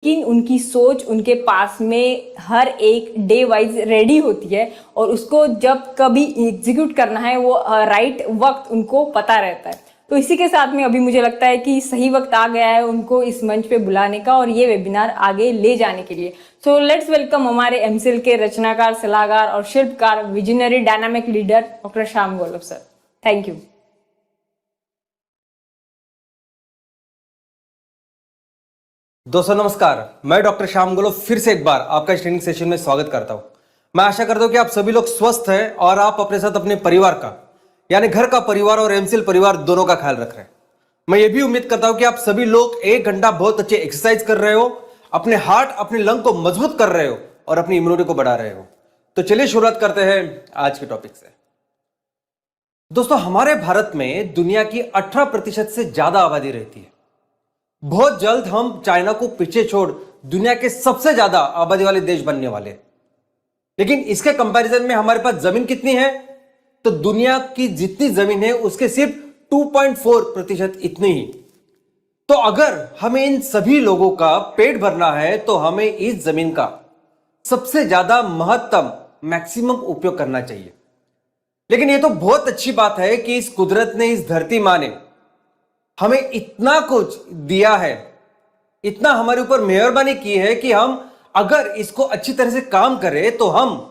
लेकिन उनकी सोच उनके पास में हर एक डे वाइज रेडी होती है और उसको जब कभी एग्जीक्यूट करना है वो राइट वक्त उनको पता रहता है। तो इसी के साथ में अभी मुझे लगता है कि सही वक्त आ गया है उनको इस मंच पे बुलाने का और ये वेबिनार आगे ले जाने के लिए। सो लेट्स वेलकम हमारे एमसीएल के रचनाकार, सलाहकार और शिल्पकार, visionary dynamic leader doctor Shyam Golav sir. Thank you. दोस्तों नमस्कार, मैं डॉक्टर श्याम गोलव फिर से एक बार आपका इस ट्रेनिंग सेशन में स्वागत करता हूं। मैं आशा करता हूं कि आप सभी लोग स्वस्थ हैं और आप अपने साथ अपने परिवार का यानी घर का परिवार और एमसीएल परिवार दोनों का ख्याल रख रहे हैं। मैं ये भी उम्मीद करता हूं कि आप सभी लोग 1 घंटा बहुत अच्छे एक्सरसाइज कर रहे हो, अपने हार्ट अपने लंग को मजबूत कर रहे हो और अपनी इम्यूनिटी को बढ़ा रहे हो। तो चलिए शुरुआत करते हैं आज के टॉपिक से। दोस्तों, हमारे भारत में दुनिया की 18% से ज्यादा आबादी रहती है। बहुत जल्द हम चाइना को पीछे छोड़ दुनिया के सबसे ज्यादा आबादी वाले देश बनने वाले। लेकिन इसके कंपैरिजन में हमारे पास जमीन कितनी है? तो दुनिया की जितनी जमीन है उसके सिर्फ 2.4% इतनी ही। तो अगर हमें इन सभी लोगों का पेट भरना है तो हमें इस जमीन का सबसे ज्यादा महत्तम मैक्सिमम उपयोग करना चाहिए। लेकिन यह तो बहुत अच्छी बात है कि इस कुदरत ने, इस धरती मां ने हमें इतना कुछ दिया है, इतना हमारे ऊपर मेहरबानी की है कि हम अगर इसको अच्छी तरह से काम करें तो हम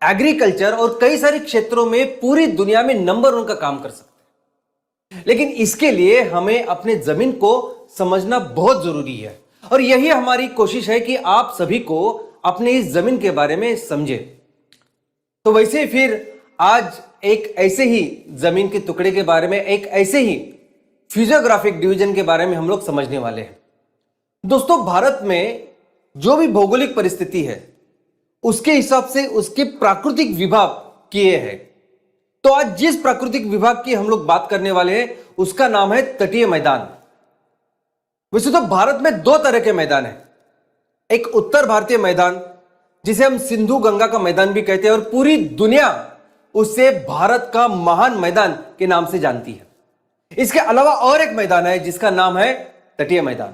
एग्रीकल्चर और कई सारे क्षेत्रों में पूरी दुनिया में नंबर 1 का काम कर सकते हैं। लेकिन इसके लिए हमें अपने जमीन को समझना बहुत जरूरी है और यही हमारी कोशिश है कि आप सभी को अपने इस जमीन के बारे में समझे। तो वैसे फिर आज एक ऐसे ही जमीन के टुकड़े के बारे में, एक ऐसे ही फिजियोग्राफिक डिवीजन के बारे में हम लोग समझने वाले हैं। दोस्तों, भारत में जो भी भौगोलिक परिस्थिति है उसके हिसाब से उसके प्राकृतिक विभाग किए हैं। तो आज जिस प्राकृतिक विभाग की हम लोग बात करने वाले हैं उसका नाम है तटीय मैदान। वैसे तो भारत में 2 तरह के मैदान हैं। एक उत्तर भारतीय मैदान जिसे हम सिंधु गंगा का मैदान भी कहते हैं और पूरी दुनिया उसे भारत का महान मैदान के नाम से जानती है। इसके अलावा और एक मैदान है जिसका नाम है तटीय मैदान।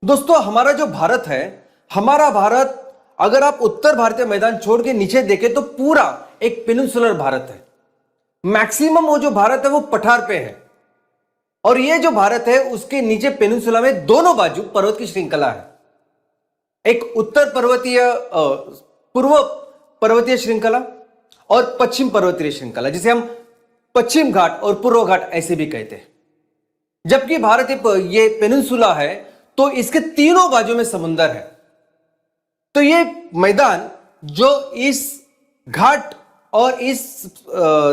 दोस्तों, हमारा जो भारत है, हमारा भारत अगर आप उत्तर भारतीय मैदान छोड़ के नीचे देखें तो पूरा एक पेनिनसुलर भारत है। मैक्सिमम वो जो भारत है वो पठार पे है और ये जो भारत है उसके नीचे पेनिनसुला में दोनों बाजू पर्वत की श्रृंखला है। एक उत्तर पर्वतीय, पूर्व पर्वतीय श्रृंखला और पश्चिम पर्वतीय श्रृंखला, जिसे हम पश्चिम घाट और पूर्व घाट ऐसे भी कहते हैं। जबकि भारत ये पेनिनसुला है तो इसके तीनों बाजू में समुंदर है। तो ये मैदान जो इस घाट और इस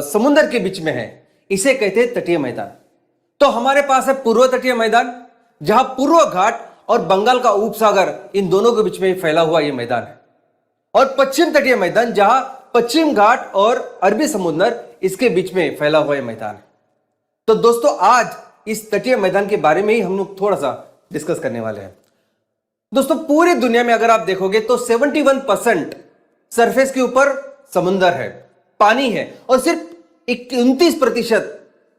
समुंदर के बीच में है इसे कहते हैं तटीय मैदान। तो हमारे पास है पूर्व तटीय मैदान जहां पूर्व घाट और बंगाल का उपसागर इन दोनों के बीच में फैला हुआ यह मैदान है, और पश्चिम तटीय मैदान जहां पश्चिम घाट और अरबी समुद्र इसके बीच में फैला हुआ मैदान है। तो दोस्तों, आज इस तटीय मैदान के बारे में ही हम लोग थोड़ा सा डिस्कस करने वाले हैं। दोस्तों, पूरी दुनिया में अगर आप देखोगे तो 71% सरफेस के ऊपर समुद्र है, पानी है, और सिर्फ 29%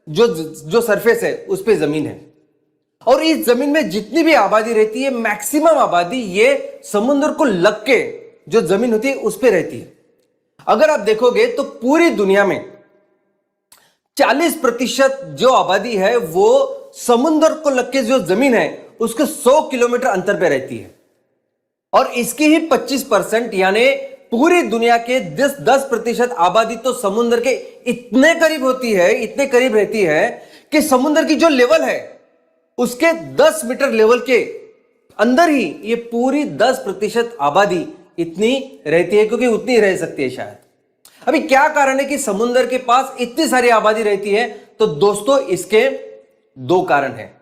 जो सरफेस है उस पे जमीन है। और इस जमीन में जितनी भी आबादी रहती है, मैक्सिमम आबादी ये समुद्र को लग के जो जमीन होती है उस पे रहती है। अगर आप देखोगे तो पूरी दुनिया में 40% जो आबादी है वो समुद्र को लग के जो जमीन है उसके 100 किलोमीटर अंतर पे रहती है, और इसकी ही 25% यानी पूरी दुनिया के 10% आबादी तो समुद्र के इतने करीब होती है, इतने करीब रहती है कि समुद्र की जो लेवल है उसके 10 मीटर लेवल के अंदर ही ये पूरी 10% आबादी इतनी रहती है, क्योंकि उतनी रह सकती है शायद। अभी क्या कारण है कि समुद्र के पास इतनी सारी आबादी रहती है? तो दोस्तों, इसके 2 कारण हैं।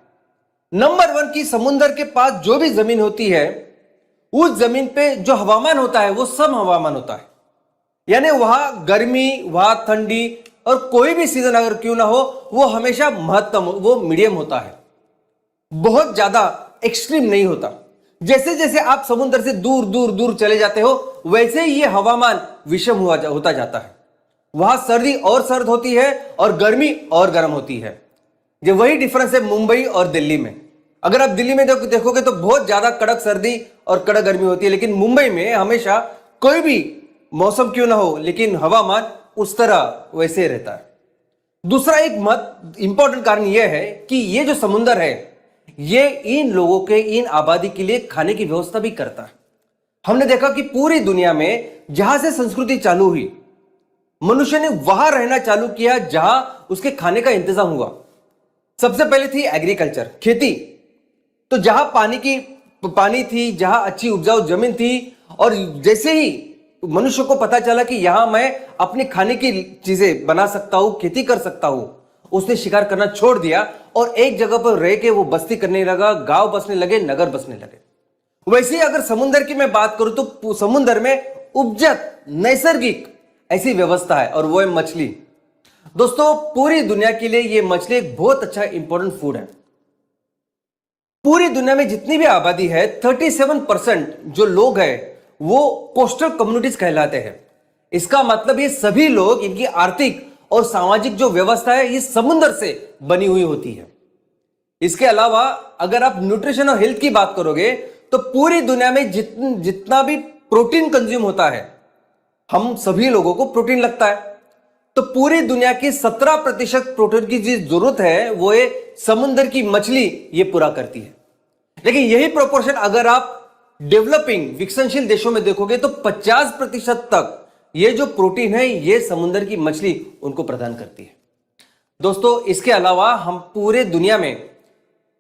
नंबर 1 की समुद्र के पास जो भी जमीन होती है उस जमीन पे जो हवामान होता है वो सम हवामान होता है, यानी वहां गर्मी, वहां ठंडी, और कोई भी सीजन अगर क्यों ना हो वो हमेशा महत्तम, वो मीडियम होता है, बहुत ज्यादा एक्सट्रीम नहीं होता। जैसे जैसे आप समुद्र से दूर दूर दूर चले जाते हो वैसे ही ये हवामान विषम होता जाता है। वहां सर्दी और सर्द होती है और गर्मी और गर्म होती है। ये वही डिफरेंस है मुंबई और दिल्ली में। अगर आप दिल्ली में देखोगे तो बहुत ज्यादा कड़क सर्दी और कड़क गर्मी होती है, लेकिन मुंबई में हमेशा कोई भी मौसम क्यों ना हो, लेकिन हवामान उस तरह वैसे ही रहता है। दूसरा एक इंपॉर्टेंट कारण यह है कि ये जो समुंदर है ये इन लोगों के, इन आबादी के लिए खाने की व्यवस्था भी करता है। हमने देखा कि पूरी दुनिया में जहां से संस्कृति चालू हुई, मनुष्य ने वहां रहना चालू किया जहां उसके खाने का इंतजाम हुआ। सबसे पहले थी एग्रीकल्चर, खेती। तो जहां पानी थी, जहां अच्छी उपजाऊ जमीन थी, और जैसे ही मनुष्य को पता चला कि यहां मैं अपने खाने की चीजें बना सकता हूं, खेती कर सकता हूं, उसने शिकार करना छोड़ दिया और एक जगह पर रह के वो बस्ती करने लगा, गांव बसने लगे, नगर बसने लगे। वैसे ही अगर समुद्र की मैं बात करूं तो समुद्र में उपजत नैसर्गिक ऐसी व्यवस्था है और वो है मछली। दोस्तों, पूरी दुनिया के लिए ये मछली एक बहुत अच्छा इंपॉर्टेंट फूड है। पूरी दुनिया में जितनी भी आबादी है 37% जो लोग हैं वो कोस्टल कम्युनिटीज कहलाते हैं। इसका मतलब ये सभी लोग, इनकी आर्थिक और सामाजिक जो व्यवस्था है ये समुद्र से बनी हुई होती है। इसके अलावा अगर आप न्यूट्रिशन और हेल्थ की बात करोगे तो पूरी दुनिया में जितना भी प्रोटीन कंज्यूम होता है, हम सभी लोगों को प्रोटीन लगता है, तो पूरी दुनिया की 17% प्रोटीन की जो जरूरत है वो ये समुद्र की मछली ये पूरा करती है। लेकिन यही प्रोपोर्शन अगर आप डेवलपिंग विकसनशील देशों में देखोगे तो 50% तक ये जो प्रोटीन है ये समुद्र की मछली उनको प्रदान करती है। दोस्तों, इसके अलावा हम पूरे दुनिया में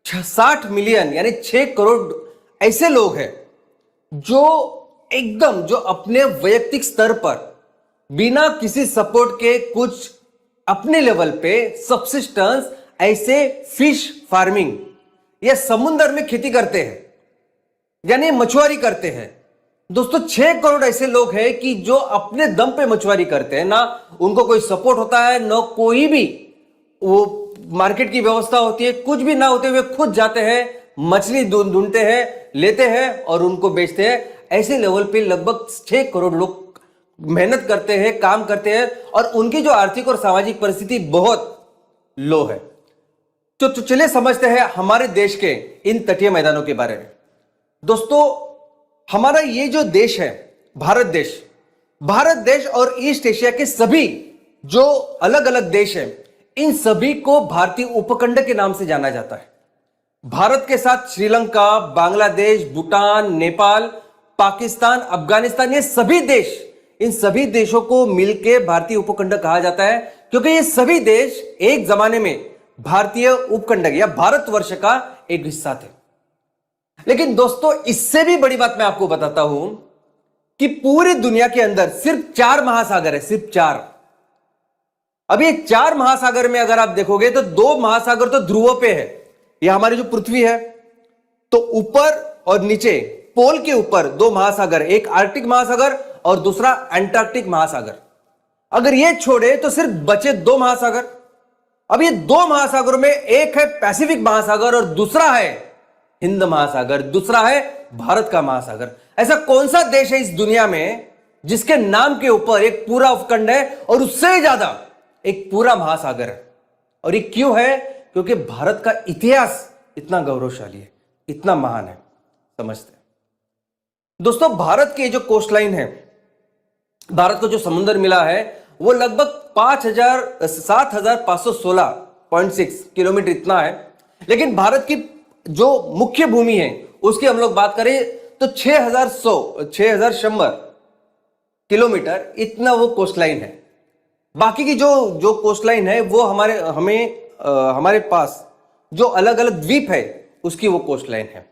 60 मिलियन यानी 6 करोड़ ऐसे लोग हैं जो अपने वैयक्तिक स्तर पर बिना किसी सपोर्ट के कुछ अपने लेवल पे सब्सिस्टेंस ऐसे फिश फार्मिंग या समुद्र में खेती करते हैं, यानी मछुआरी करते हैं। दोस्तों, 6 करोड़ ऐसे लोग हैं कि जो अपने दम पे मछुआरी करते हैं, ना उनको कोई सपोर्ट होता है, ना कोई भी वो मार्केट की व्यवस्था होती है, कुछ भी ना होते हुए खुद जाते हैं, मछली ढूंढते हैं, लेते हैं और उनको बेचते हैं। ऐसे लेवल पे लगभग 6 करोड़ लोग मेहनत करते हैं, काम करते हैं और उनकी जो आर्थिक और सामाजिक परिस्थिति बहुत लो है। तो चलिए समझते हैं हमारे देश के इन तटीय मैदानों के बारे में। दोस्तों, हमारा ये जो देश है भारत देश और ईस्ट एशिया के सभी जो अलग अलग देश हैं, इन सभी को भारतीय उपखंड के नाम से जाना जाता है। भारत के साथ श्रीलंका, बांग्लादेश, भूटान, नेपाल, पाकिस्तान, अफगानिस्तान, ये सभी देश, इन सभी देशों को मिलकर भारतीय उपखंड कहा जाता है, क्योंकि ये सभी देश एक जमाने में भारतीय उपखंड या भारतवर्ष का एक हिस्सा थे। लेकिन दोस्तों, इससे भी बड़ी बात मैं आपको बताता हूं कि पूरी दुनिया के अंदर सिर्फ 4 महासागर है, सिर्फ 4। अब ये 4 महासागर में अगर आप देखोगे तो 2 महासागर तो ध्रुवों पे है, ये हमारी जो पृथ्वी है, तो ऊपर और नीचे पोल के ऊपर 2 महासागर, एक आर्कटिक महासागर और दूसरा अंटार्कटिक महासागर। अगर ये छोड़े तो सिर्फ बचे 2 महासागर। अब ये 2 महासागरों में एक है पैसिफिक महासागर और दूसरा है हिंद महासागर, दूसरा है भारत का महासागर। ऐसा कौन सा देश है इस दुनिया में जिसके नाम के ऊपर एक पूरा उपखंड है और उससे ज्यादा एक पूरा महासागर है? और ये क्यों है? क्योंकि भारत का इतिहास इतना गौरवशाली है, इतना महान है। समझते हैं दोस्तों, भारत के जो कोस्ट लाइन है, भारत को जो समुद्र मिला है वो लगभग 7,516.6 किलोमीटर इतना है। लेकिन भारत की जो मुख्य भूमि है उसकी हम लोग बात करें तो 6,100 किलोमीटर इतना वो कोस्ट लाइन है। बाकी की जो कोस्ट लाइन है वो हमारे पास जो अलग अलग द्वीप है उसकी वो कोस्ट लाइन है।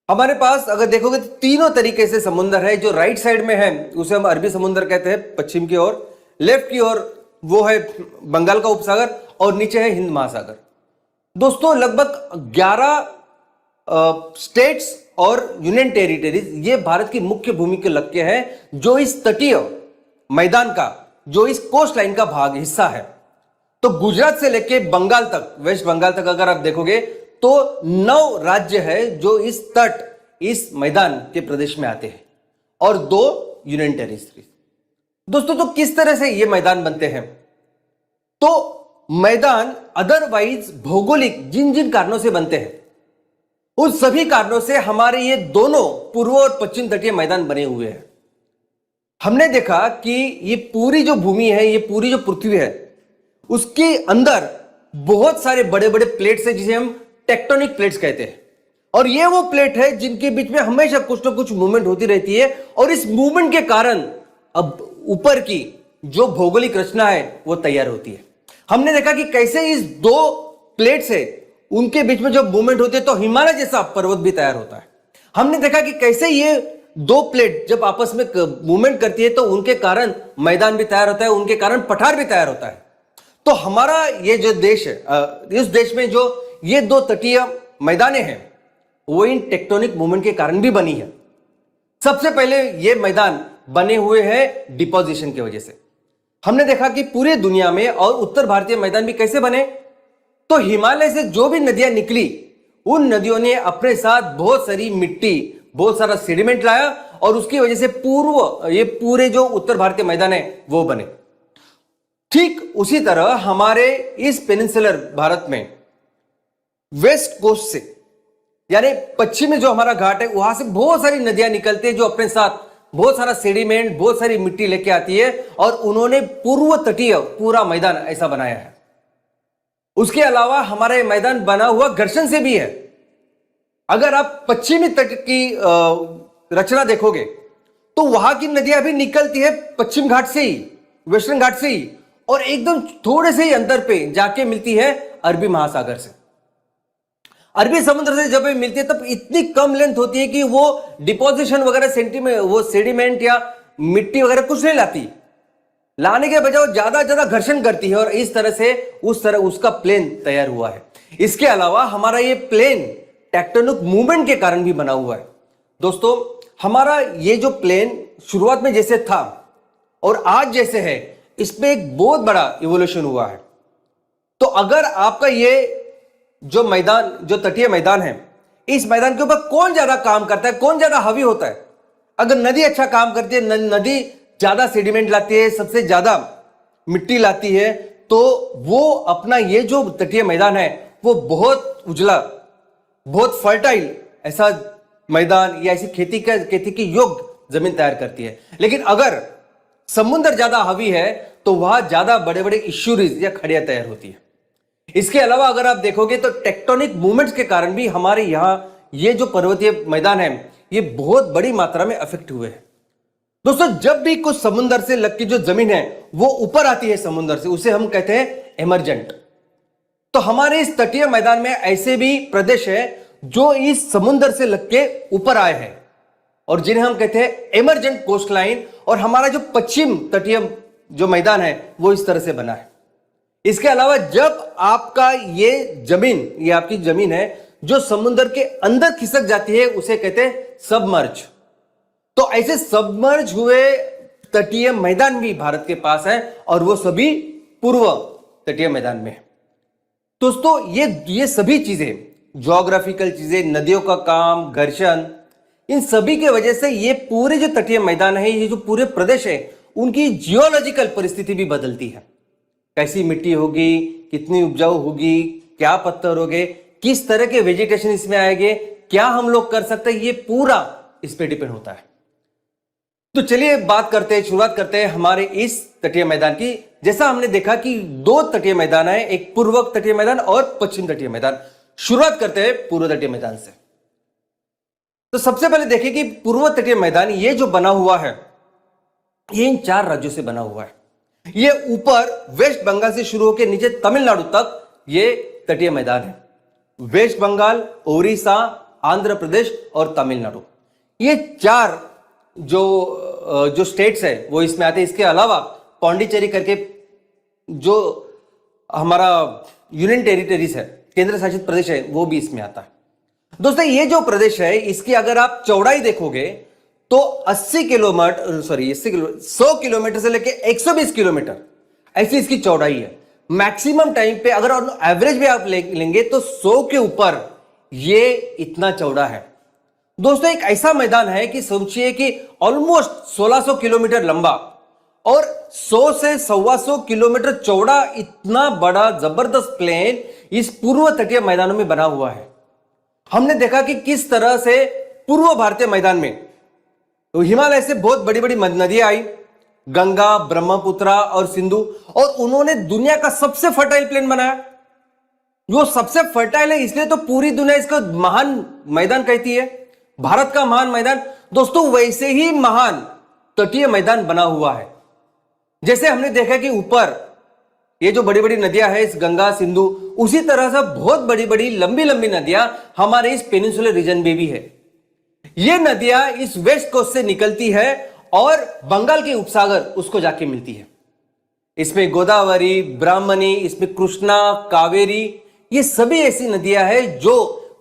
हमारे पास अगर देखोगे तो तीनों तरीके से समुद्र है। जो राइट साइड में है उसे हम अरबी समुद्र कहते हैं पश्चिम की ओर, लेफ्ट की ओर वो है बंगाल का उपसागर और नीचे है हिंद महासागर। दोस्तों, लगभग 11 स्टेट्स और यूनियन टेरिटरीज ये भारत की मुख्य भूमि के लक्ष्य है, जो इस तटीय मैदान का, जो इस कोस्ट लाइन का भाग हिस्सा है। तो गुजरात से लेके बंगाल तक, वेस्ट बंगाल तक अगर आप देखोगे तो 9 राज्य है जो इस मैदान के प्रदेश में आते हैं और 2 यूनियन टेरिटरीज। दोस्तों, तो किस तरह से ये मैदान बनते हैं? तो मैदान अदरवाइज भौगोलिक जिन कारणों से बनते हैं, उन सभी कारणों से हमारे ये दोनों पूर्व और पश्चिम तटीय मैदान बने हुए हैं। हमने देखा कि ये पूरी जो भूमि है, ये पूरी जो पृथ्वी है, उसके अंदर बहुत सारे बड़े बड़े प्लेट्स हैं जिसे हम टेक्टोनिक प्लेट्स कहते हैं। और ये वो प्लेट है जिनके बीच में हमेशा कुछ ना कुछ मूवमेंट होती रहती है, और इस मूवमेंट के कारण अब ऊपर की जो भौगोलिक रचना है वो तैयार होती है। हमने देखा कि कैसे इस दो प्लेट्स है उनके बीच में जब मूवमेंट होती है तो हिमालय जैसा पर्वत भी तैयार होता है। हमने देखा कि कैसे ये दो प्लेट जब आपस में मूवमेंट करती है तो उनके कारण मैदान भी तैयार होता है, उनके कारण पठार भी तैयार होता है। तो हमारा ये जो देश है, इस देश में जो ये दो तटीय मैदाने हैं वो इन टेक्टोनिक मूवमेंट के कारण भी बनी है। सबसे पहले ये मैदान बने हुए हैं डिपोजिशन की वजह से। हमने देखा कि पूरे दुनिया में और उत्तर भारतीय मैदान भी कैसे बने, तो हिमालय से जो भी नदियां निकली उन नदियों ने अपने साथ बहुत सारी मिट्टी, बहुत सारा सेडिमेंट लाया, और उसकी वजह से ये पूरे जो उत्तर भारतीय मैदान है वो बने। ठीक उसी तरह हमारे इस पेनिनसुलर भारत में वेस्ट कोस्ट से, यानी पश्चिम में जो हमारा घाट है, वहां से बहुत सारी नदियां निकलती है जो अपने साथ बहुत सारा सेडिमेंट, बहुत सारी मिट्टी लेके आती है, और उन्होंने पूर्व तटीय पूरा मैदान ऐसा बनाया है। उसके अलावा हमारा ये मैदान बना हुआ घर्षण से भी है। अगर आप पश्चिमी तट की रचना देखोगे तो वहां की नदियां भी निकलती है पश्चिम घाट से ही, वेस्टर्न घाट से ही, और एकदम थोड़े से ही अंतर पे जाके मिलती है अरबी महासागर से। अरबी समुद्र से जब ये मिलती है तब इतनी कम लेंथ होती है कि वो डिपोजिशन वगैरह वो सेडिमेंट या मिट्टी वगैरह कुछ नहीं लाती, लाने के बजाय ज्यादा घर्षण करती है, और इस तरह से उसका प्लेन तैयार हुआ है। इसके अलावा हमारा ये प्लेन टेक्टोनिक मूवमेंट के कारण भी बना हुआ है। दोस्तों, हमारा ये जो प्लेन शुरुआत में जैसे था और आज जैसे है, इसमें एक बहुत बड़ा इवोल्यूशन हुआ है। तो अगर आपका ये जो मैदान, जो तटीय मैदान है, इस मैदान के ऊपर कौन ज्यादा काम करता है, कौन ज्यादा हावी होता है? अगर नदी अच्छा काम करती है, नदी ज्यादा सेडिमेंट लाती है, सबसे ज्यादा मिट्टी लाती है, तो वो अपना ये जो तटीय मैदान है वो बहुत उजला, बहुत फर्टाइल ऐसा मैदान या ऐसी खेती की योग्य जमीन तैयार करती है। लेकिन अगर समुद्र ज्यादा हावी है तो वहां ज्यादा बड़े बड़े इश्यूरीज या खड़ियां तैयार होती है। इसके अलावा अगर आप देखोगे तो टेक्टोनिक मूवमेंट्स के कारण भी हमारे यहां ये जो पर्वतीय मैदान है ये बहुत बड़ी मात्रा में अफेक्ट हुए हैं। दोस्तों, जब भी कुछ समुद्र से लग की जो जमीन है वो ऊपर आती है समुद्र से, उसे हम कहते हैं एमर्जेंट। तो हमारे इस तटीय मैदान में ऐसे भी प्रदेश है जो इस समुद्र से लग के ऊपर आए हैं और जिन्हें हम कहते हैं एमर्जेंट कोस्ट लाइन। और हमारा जो पश्चिम तटीय जो मैदान है वो इस तरह से बना है। इसके अलावा जब आपका ये आपकी जमीन है जो समुद्र के अंदर खिसक जाती है उसे कहते हैं सबमर्ज। तो ऐसे सबमर्ज हुए तटीय मैदान भी भारत के पास है और वो सभी पूर्व तटीय मैदान में है। दोस्तों, ये सभी चीजें, ज्योग्राफिकल चीजें, नदियों का काम, घर्षण, इन सभी के वजह से ये पूरे जो तटीय मैदान है, ये जो पूरे प्रदेश है, उनकी जियोलॉजिकल परिस्थिति भी बदलती है। कैसी मिट्टी होगी, कितनी उपजाऊ होगी, क्या पत्थर होंगे, किस तरह के वेजिटेशन इसमें आएंगे, क्या हम लोग कर सकते हैं, ये पूरा इस पे डिपेंड होता है। तो चलिए शुरुआत करते हैं हमारे इस तटीय मैदान की। जैसा हमने देखा कि दो तटीय मैदान है, एक पूर्व तटीय मैदान और पश्चिम तटीय मैदान। शुरुआत करते हैं पूर्व तटीय मैदान से। तो सबसे पहले देखिए कि पूर्व तटीय मैदान ये जो बना हुआ है ये इन 4 राज्यों से बना हुआ है। ये ऊपर वेस्ट बंगाल से शुरू होकर नीचे तमिलनाडु तक ये तटीय मैदान है। वेस्ट बंगाल, ओडिशा, आंध्र प्रदेश और तमिलनाडु, ये 4 जो स्टेट्स है वो इसमें आते हैं। इसके अलावा पौंडीचेरी करके जो हमारा यूनियन टेरिटरीज है, केंद्र शासित प्रदेश है, वो भी इसमें आता है। दोस्तों, ये जो प्रदेश है इसकी अगर आप चौड़ाई देखोगे तो 100 किलोमीटर से लेके 120 किलोमीटर ऐसी इसकी चौड़ाई है। मैक्सिमम टाइम पे अगर एवरेज भी आप लेंगे तो 100 के ऊपर ये इतना चौड़ा है। दोस्तों, एक ऐसा मैदान है कि सोचिए कि ऑलमोस्ट 1600 किलोमीटर लंबा और 100 से 125 किलोमीटर चौड़ा इतना बड़ा जबरदस्त प्लेन इस पूर्व तटीय मैदानों में बना हुआ है। हमने देखा कि किस तरह से पूर्व भारतीय मैदान में तो हिमालय से बहुत बड़ी बड़ी नदियां आई, गंगा, ब्रह्मपुत्रा और सिंधु, और उन्होंने दुनिया का सबसे फर्टाइल प्लेन बनाया। जो सबसे फर्टाइल है इसलिए तो पूरी दुनिया इसको महान मैदान कहती है, भारत का महान मैदान। दोस्तों वैसे ही महान तटीय मैदान बना हुआ है। जैसे हमने देखा कि ऊपर ये जो बड़ी बड़ी नदियां है, इस गंगा, सिंधु, उसी तरह से बहुत बड़ी बड़ी लंबी लंबी नदियां हमारे इस पेनिनसुलर रीजन में भी है। ये नदियां इस वेस्ट कोस्ट से निकलती है और बंगाल के उपसागर उसको जाके मिलती है। इसमें गोदावरी, ब्राह्मणी, इसमें कृष्णा, कावेरी, ये सभी ऐसी नदियां हैं जो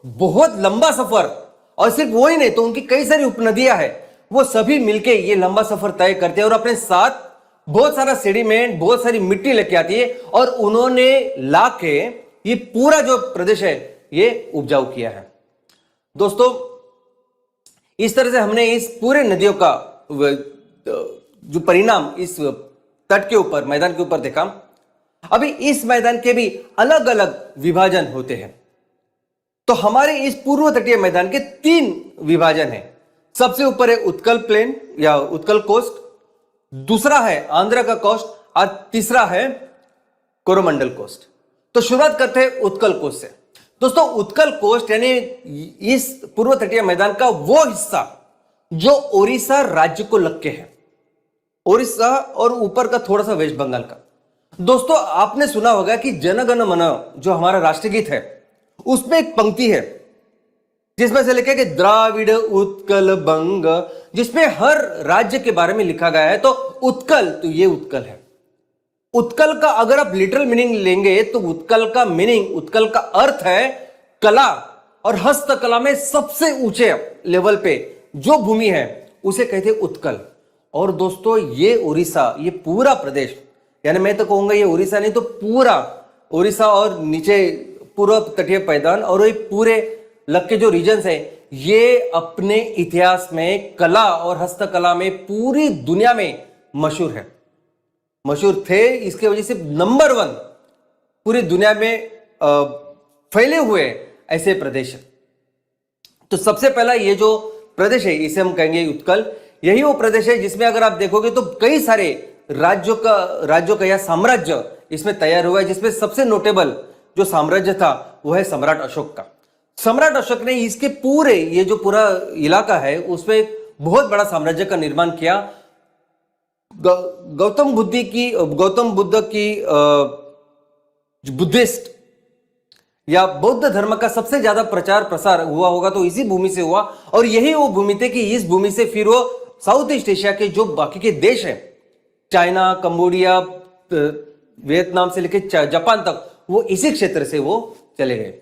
बहुत लंबा सफर, और सिर्फ वही नहीं तो उनकी कई सारी उपनदियां हैं, वो सभी मिलके ये लंबा सफर तय करते हैं और अपने साथ बहुत सारा सेडिमेंट, बहुत सारी मिट्टी लेके आती है और उन्होंने लाके ये पूरा जो प्रदेश है ये उपजाऊ किया है। दोस्तों इस तरह से हमने इस पूरे नदियों का जो परिणाम इस तट के ऊपर, मैदान के ऊपर देखा। अभी इस मैदान के भी अलग अलग विभाजन होते हैं। तो हमारे इस पूर्व तटीय मैदान के 3 विभाजन हैं। सबसे ऊपर है उत्कल प्लेन या उत्कल कोस्ट, दूसरा है आंध्र का कोस्ट और तीसरा है कोरोमंडल कोस्ट। तो शुरुआत करते हैं उत्कल कोस्ट से। दोस्तों उत्कल कोस्ट यानी इस पूर्व तटीय मैदान का वो हिस्सा जो ओडिशा राज्य को लग के है, ओडिशा और ऊपर का थोड़ा सा वेस्ट बंगाल का। दोस्तों आपने सुना होगा कि जन गण मन जो हमारा राष्ट्रगीत है उसमें एक पंक्ति है जिसमें से लिखा है कि द्राविड़ उत्कल बंग, जिसमें हर राज्य के बारे में लिखा गया है। तो उत्कल, तो ये उत्कल है। उत्कल का अगर आप लिटरल मीनिंग लेंगे तो उत्कल का मीनिंग, उत्कल का अर्थ है कला और हस्तकला में सबसे ऊंचे लेवल पे जो भूमि है उसे कहते हैं उत्कल। और दोस्तों ये उड़ीसा, ये पूरा प्रदेश, यानी मैं तो कहूंगा ये उड़ीसा नहीं तो पूरा उड़ीसा और नीचे पूर्व तटीय मैदान और ये पूरे लग के जो रीजन्स है, ये अपने इतिहास में कला और हस्तकला में पूरी दुनिया में मशहूर है, मशहूर थे। इसके वजह से नंबर 1 पूरी दुनिया में फैले हुए ऐसे प्रदेश। तो सबसे पहला ये जो प्रदेश है इसे हम कहेंगे उत्कल। यही वो प्रदेश है जिसमें अगर आप देखोगे तो कई सारे राज्यों का या साम्राज्य इसमें तैयार हुआ है, जिसमें सबसे नोटेबल जो साम्राज्य था वो है सम्राट अशोक का। सम्राट अशोक ने इसके पूरे ये जो पूरा इलाका है उसमें एक बहुत बड़ा साम्राज्य का निर्माण किया। गौतम बुद्ध की बुद्धिस्ट या बौद्ध धर्म का सबसे ज्यादा प्रचार प्रसार हुआ होगा तो इसी भूमि से हुआ। और यही वो भूमि थी कि इस भूमि से फिर वो साउथ ईस्ट एशिया के जो बाकी के देश हैं, चाइना, कंबोडिया, वियतनाम से लेकर जापान तक, वो इसी क्षेत्र से वो चले गए।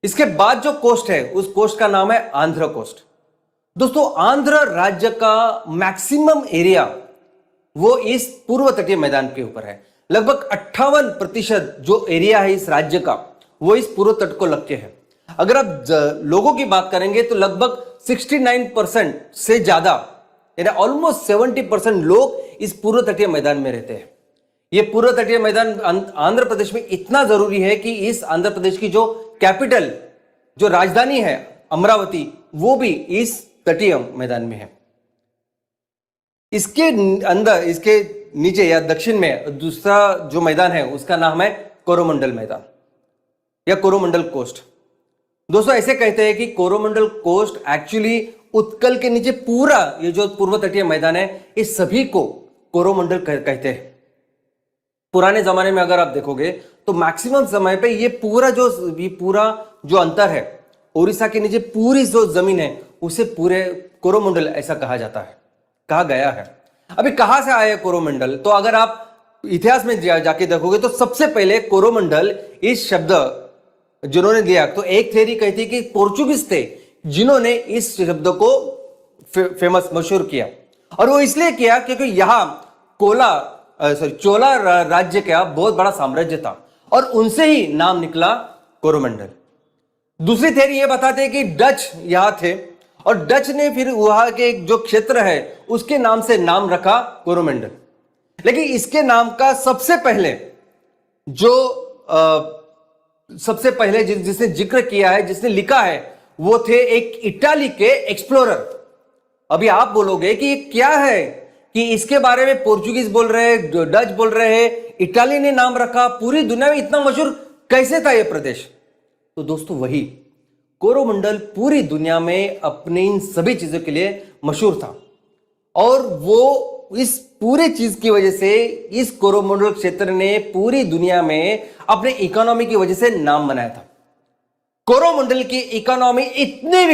इसके बाद जो कोस्ट है उस कोस्ट का नाम है आंध्र कोस्ट। दोस्तों आंध्र राज्य का मैक्सिमम एरिया वो इस पूर्व तटीय मैदान के ऊपर है। लगभग 58% जो एरिया है इस राज्य का वो इस पूर्व तट को लग के है। अगर आप लोगों की बात करेंगे तो लगभग 69% से ज्यादा, यानी ऑलमोस्ट 70% लोग इस पूर्व तटीय मैदान में रहते हैं। ये पूर्व तटीय मैदान आंध्र प्रदेश में इतना जरूरी है कि इस आंध्र प्रदेश की जो कैपिटल, जो राजधानी है अमरावती, वो भी इस तटीय मैदान में है। इसके अंदर, इसके नीचे या दक्षिण में दूसरा जो मैदान है उसका नाम है कोरोमंडल मैदान या कोरोमंडल कोस्ट। दोस्तों ऐसे कहते हैं कि कोरोमंडल कोस्ट एक्चुअली उत्कल के नीचे पूरा ये जो पूर्व तटीय मैदान है इस सभी को कोरोमंडल कहते हैं। पुराने जमाने में अगर आप देखोगे तो मैक्सिमम समय पे ये पूरा जो अंतर है, उड़ीसा के नीचे पूरी जो जमीन है उसे पूरे कोरोमंडल ऐसा कहा जाता है, कहा गया है। अभी कहां से आया कोरोमंडल? तो अगर आप इतिहास में जाके देखोगे तो सबसे पहले कोरोमंडल इस शब्द जिन्होंने दिया, तो एक थ्योरी कहती है कि पोर्चुगीज थे जिन्होंने इस शब्द को फेमस, मशहूर किया। और वो इसलिए किया क्योंकि यहां चोला राज्य का बहुत बड़ा साम्राज्य था और उनसे ही नाम निकला कोरोमंडल। दूसरी थ्योरी यह बताते हैं कि डच यहां थे और डच ने फिर वहां के जो क्षेत्र है उसके नाम से नाम रखा कोरोमंडल। लेकिन इसके नाम का सबसे पहले जो सबसे पहले जिसने जिक्र किया है, जिसने लिखा है, वो थे एक इटाली के एक्सप्लोरर। अभी आप बोलोगे कि ये क्या है कि इसके बारे में पोर्चुगीज बोल रहे हैं, डच बोल रहे हैं, इटाली ने नाम रखा, पूरी दुनिया में इतना मशहूर कैसे था ये प्रदेश? तो दोस्तों वही कोरोमंडल पूरी दुनिया में अपनी इन सभी चीजों के लिए मशहूर था और वो इस पूरे चीज की वजह से इस कोरोमंडल क्षेत्र ने पूरी दुनिया में अपने इकोनॉमी की वजह से नाम बनाया था। कोरोमंडल की इकोनॉमी इतनी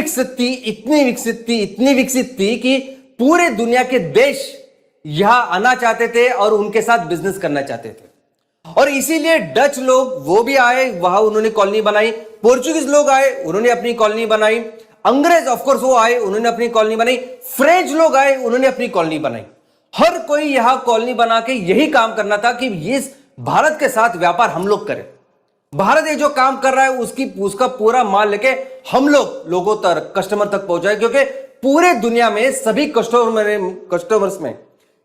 विकसित थी कि पूरे दुनिया के देश यहां आना चाहते थे और उनके साथ बिजनेस करना चाहते थे। और इसीलिए डच लोग वो भी आए, वहां उन्होंने कॉलोनी बनाई, पोर्चुगीज लोग आए, उन्होंने अपनी कॉलोनी बनाई, अंग्रेज ऑफकोर्स वो आए, उन्होंने अपनी कॉलोनी बनाई, फ्रेंच लोग आए, उन्होंने अपनी कॉलोनी बनाई। हर कोई यहां कॉलोनी बना के यही काम करना था कि ये भारत के साथ व्यापार हम लोग करें। भारत ये जो काम कर रहा है उसका पूरा माल लेके हम लोगों तक, कस्टमर तक पहुंचाए, क्योंकि पूरे दुनिया में सभी कस्टमर्स में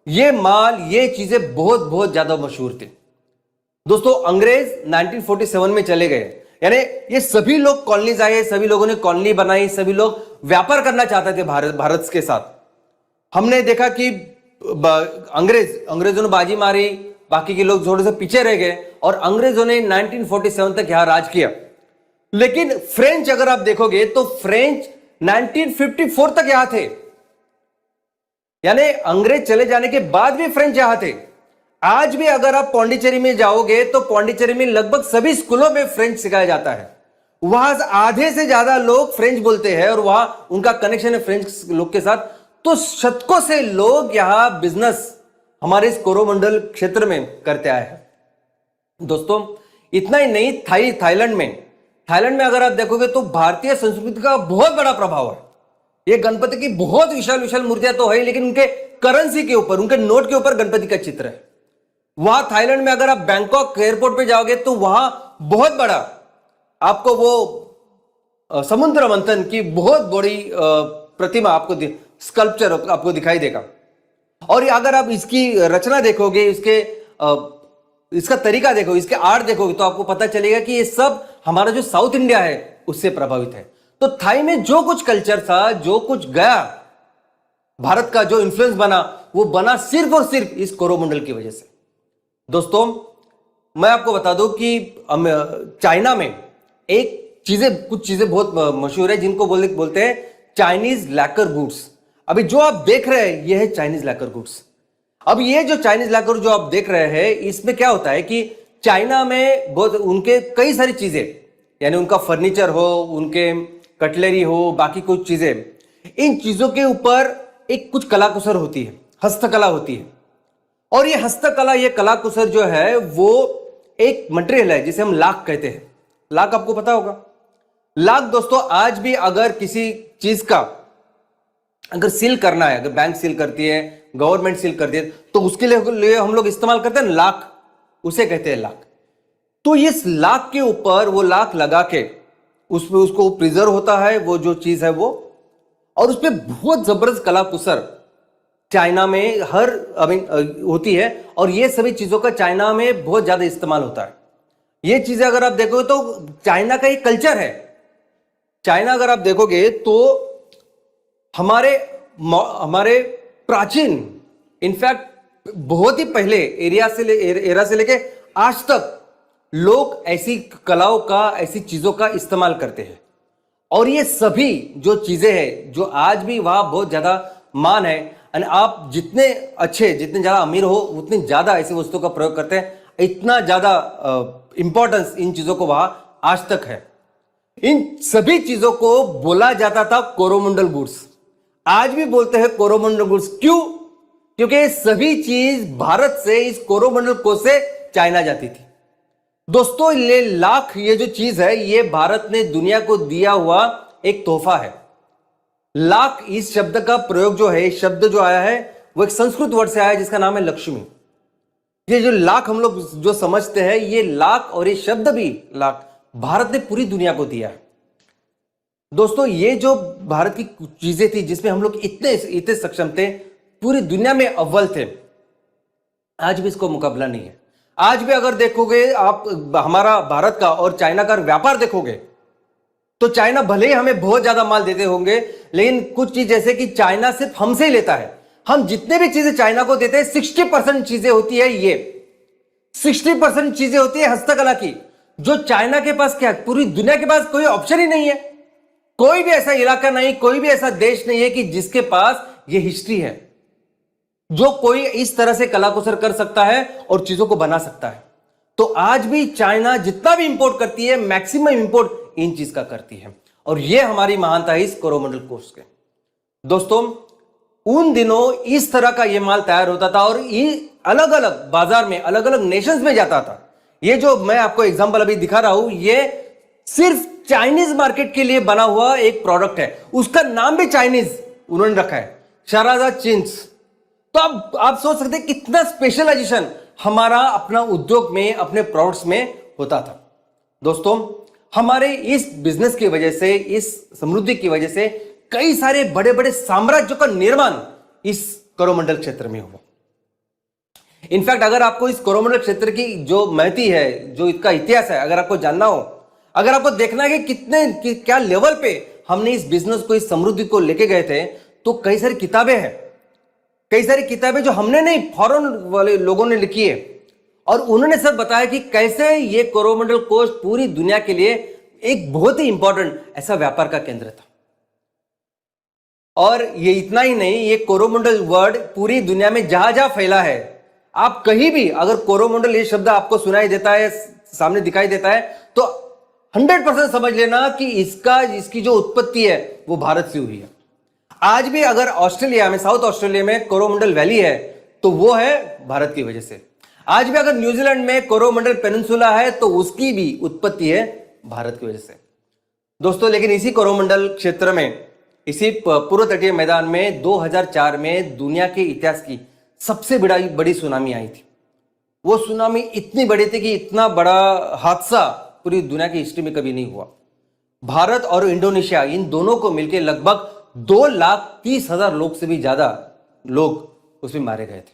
ये माल, ये चीजें बहुत बहुत ज्यादा मशहूर थी। दोस्तों अंग्रेज 1947 में चले गए, यानी ये सभी लोग कॉलोनीज आए, सभी लोगों ने कॉलोनी बनाई, सभी लोग व्यापार करना चाहते थे भारत के साथ। हमने देखा कि अंग्रेजों ने बाजी मारी, बाकी के लोग थोड़े से पीछे रह गए और अंग्रेजों ने 1947 तक यहां राज किया। लेकिन फ्रेंच अगर आप देखोगे तो फ्रेंच 1954 तक यहां थे, यानी अंग्रेज चले जाने के बाद भी फ्रेंच यहां थे। आज भी अगर आप पौंडीचेरी में जाओगे तो पौंडीचेरी में लगभग सभी स्कूलों में फ्रेंच सिखाया जाता है। वहां आधे से ज्यादा लोग फ्रेंच बोलते हैं और वहां उनका कनेक्शन है फ्रेंच लोग के साथ। तो शतकों से लोग यहां बिजनेस हमारे इस कोरोमंडल क्षेत्र में करते आए हैं। दोस्तों इतना ही नहीं, थाईलैंड में अगर आप देखोगे तो भारतीय संस्कृति का बहुत बड़ा प्रभाव है। ये गणपति की बहुत विशाल मूर्तियां तो है, लेकिन उनके करेंसी के ऊपर, उनके नोट के ऊपर गणपति का चित्र है। वहां थाईलैंड में अगर आप बैंकॉक एयरपोर्ट पे जाओगे तो वहां बहुत बड़ा आपको वो समुद्र मंथन की बहुत बड़ी प्रतिमा आपको, स्कल्पचर आपको दिखाई देगा। और अगर आप इसकी रचना देखोगे, इसका तरीका देखो, इसके आर्ट देखोगे तो आपको पता चलेगा कि ये सब हमारा जो साउथ इंडिया है उससे प्रभावित है। तो थाई में जो कुछ कल्चर था, जो कुछ गया, भारत का जो इन्फ्लुएंस बना, वो बना सिर्फ और सिर्फ इस कोरोमंडल की वजह से। दोस्तों मैं आपको बता दूं कि चाइना में कुछ चीजें बहुत मशहूर है, जिनको बोलते हैं चाइनीज लैकर गुड्स। अभी जो आप देख रहे हैं ये है चाइनीज लैकर गुड्स। अब ये जो चाइनीज लैकर जो आप देख रहे हैं, इसमें क्या होता है कि चाइना में बहुत उनके कई सारी चीजें, यानी उनका फर्नीचर हो, उनके कटलरी हो, बाकी कुछ चीजें, इन चीजों के ऊपर एक कुछ कलाकुसर होती है, हस्तकला होती है। और ये हस्तकला, ये कलाकुसर जो है वो एक मटेरियल है जिसे हम लाख कहते हैं। लाख आपको पता होगा। लाख दोस्तों आज भी अगर किसी चीज का अगर सील करना है, अगर बैंक सील करती है, गवर्नमेंट सील करती है, तो उसके लिए हम लोग इस्तेमाल करते हैं लाख, उसे कहते हैं लाख। तो इस लाख के ऊपर वो लाख लगा के उसमें उसको प्रिजर्व होता है वो जो चीज है वो, और उस पर बहुत जबरदस्त कलाकुसर चाइना में होती है। और ये सभी चीजों का चाइना में बहुत ज्यादा इस्तेमाल होता है। ये चीजें अगर आप देखोगे तो चाइना का एक कल्चर है। चाइना अगर आप देखोगे तो हमारे प्राचीन, इनफैक्ट बहुत ही पहले एरा से लेके आज तक लोग ऐसी कलाओं का, ऐसी चीजों का इस्तेमाल करते हैं। और ये सभी जो चीजें हैं जो आज भी वहां बहुत ज्यादा मान है, और आप जितने अच्छे, जितने ज्यादा अमीर हो, उतनी ज्यादा ऐसी वस्तुओं का प्रयोग करते हैं। इतना ज्यादा इंपॉर्टेंस इन चीजों को वहां आज तक है। इन सभी चीजों को बोला जाता था कोरोमंडल गुड्स। आज भी बोलते हैं कोरोमंडल गुड्स। क्यों? क्योंकि ये सभी चीज भारत से, इस कोरोमंडल कोष से चाइना जाती थी। दोस्तों ये लाख, ये जो चीज है, ये भारत ने दुनिया को दिया हुआ एक तोहफा है। लाख, इस शब्द का प्रयोग जो है, शब्द जो आया है वो एक संस्कृत वर्ड से आया है जिसका नाम है लक्ष्मी। ये जो लाख हम लोग जो समझते हैं, ये लाख और ये शब्द भी लाख भारत ने पूरी दुनिया को दिया है। दोस्तों ये जो भारत की चीजें थी जिसमें हम लोग इतने सक्षम थे, पूरी दुनिया में अव्वल थे, आज भी इसको मुकाबला नहीं है। आज भी अगर देखोगे आप हमारा भारत का और चाइना का व्यापार देखोगे तो चाइना भले ही हमें बहुत ज्यादा माल देते होंगे, लेकिन कुछ चीज जैसे कि चाइना सिर्फ हमसे ही लेता है। हम जितने भी चीजें चाइना को देते हैं 60% चीजें होती है, ये 60% चीजें होती है हस्तकला की, जो चाइना के पास क्या है, पूरी दुनिया के पास कोई ऑप्शन ही नहीं है। कोई भी ऐसा इलाका नहीं, कोई भी ऐसा देश नहीं है कि जिसके पास ये हिस्ट्री है, जो कोई इस तरह से कलाकुसर कर सकता है और चीजों को बना सकता है। तो आज भी चाइना जितना भी इंपोर्ट करती है, मैक्सिमम इंपोर्ट इन चीज का करती है, और यह हमारी महानता है इस कोरोमंडल कोर्स के। दोस्तों, उन दिनों इस तरह का यह माल तैयार होता था और ये अलग अलग बाजार में, अलग अलग नेशंस में जाता था। ये जो मैं आपको एग्जांपल अभी दिखा रहा हूं, ये सिर्फ चाइनीज मार्केट के लिए बना हुआ एक प्रोडक्ट है। उसका नाम भी चाइनीज उन्होंने रखा है, शराजा चिंस। तो अब आप सोच सकते हैं कितना स्पेशलाइजेशन हमारा अपना उद्योग में, अपने प्रोडक्ट्स में होता था। दोस्तों, हमारे इस बिजनेस की वजह से, इस समृद्धि की वजह से कई सारे बड़े बड़े साम्राज्यों का निर्माण इस कोरोमंडल क्षेत्र में हुआ। इनफैक्ट अगर आपको इस कोरोमंडल क्षेत्र की जो महती है, जो इसका इतिहास है, अगर आपको जानना हो, अगर आपको देखना है कि क्या लेवल पे हमने इस बिजनेस को, इस समृद्धि को लेके गए थे, तो कई सारी किताबें हैं, कई सारी किताबें जो हमने नहीं, फॉरेन वाले लोगों ने लिखी है, और उन्होंने सब बताया कि कैसे ये कोरोमंडल कोर्स पूरी दुनिया के लिए एक बहुत ही इंपॉर्टेंट ऐसा व्यापार का केंद्र था। और ये इतना ही नहीं, ये कोरोमंडल वर्ड पूरी दुनिया में जहां जहां फैला है, आप कहीं भी अगर कोरोमंडल ये शब्द आपको सुनाई देता है, सामने दिखाई देता है, तो 100% समझ लेना कि इसकी जो उत्पत्ति है वो भारत से हुई है। आज भी अगर ऑस्ट्रेलिया में, साउथ ऑस्ट्रेलिया में कोरोमंडल वैली है, तो वो है भारत की वजह से। आज भी अगर न्यूजीलैंड में कोरोमंडल पेनिनसुला है, तो उसकी भी उत्पत्ति है भारत की वजह से। दोस्तों, लेकिन इसी कोरोमंडल क्षेत्र में, इसी पूर्व तटीय मैदान में 2004 में दुनिया के इतिहास की सबसे बड़ी सुनामी आई थी। वो सुनामी इतनी बड़ी थी कि इतना बड़ा हादसा पूरी दुनिया की हिस्ट्री में कभी नहीं हुआ। भारत और इंडोनेशिया, इन दोनों को मिलकर लगभग 2,30,000 लोग से भी ज्यादा लोग उसमें मारे गए थे।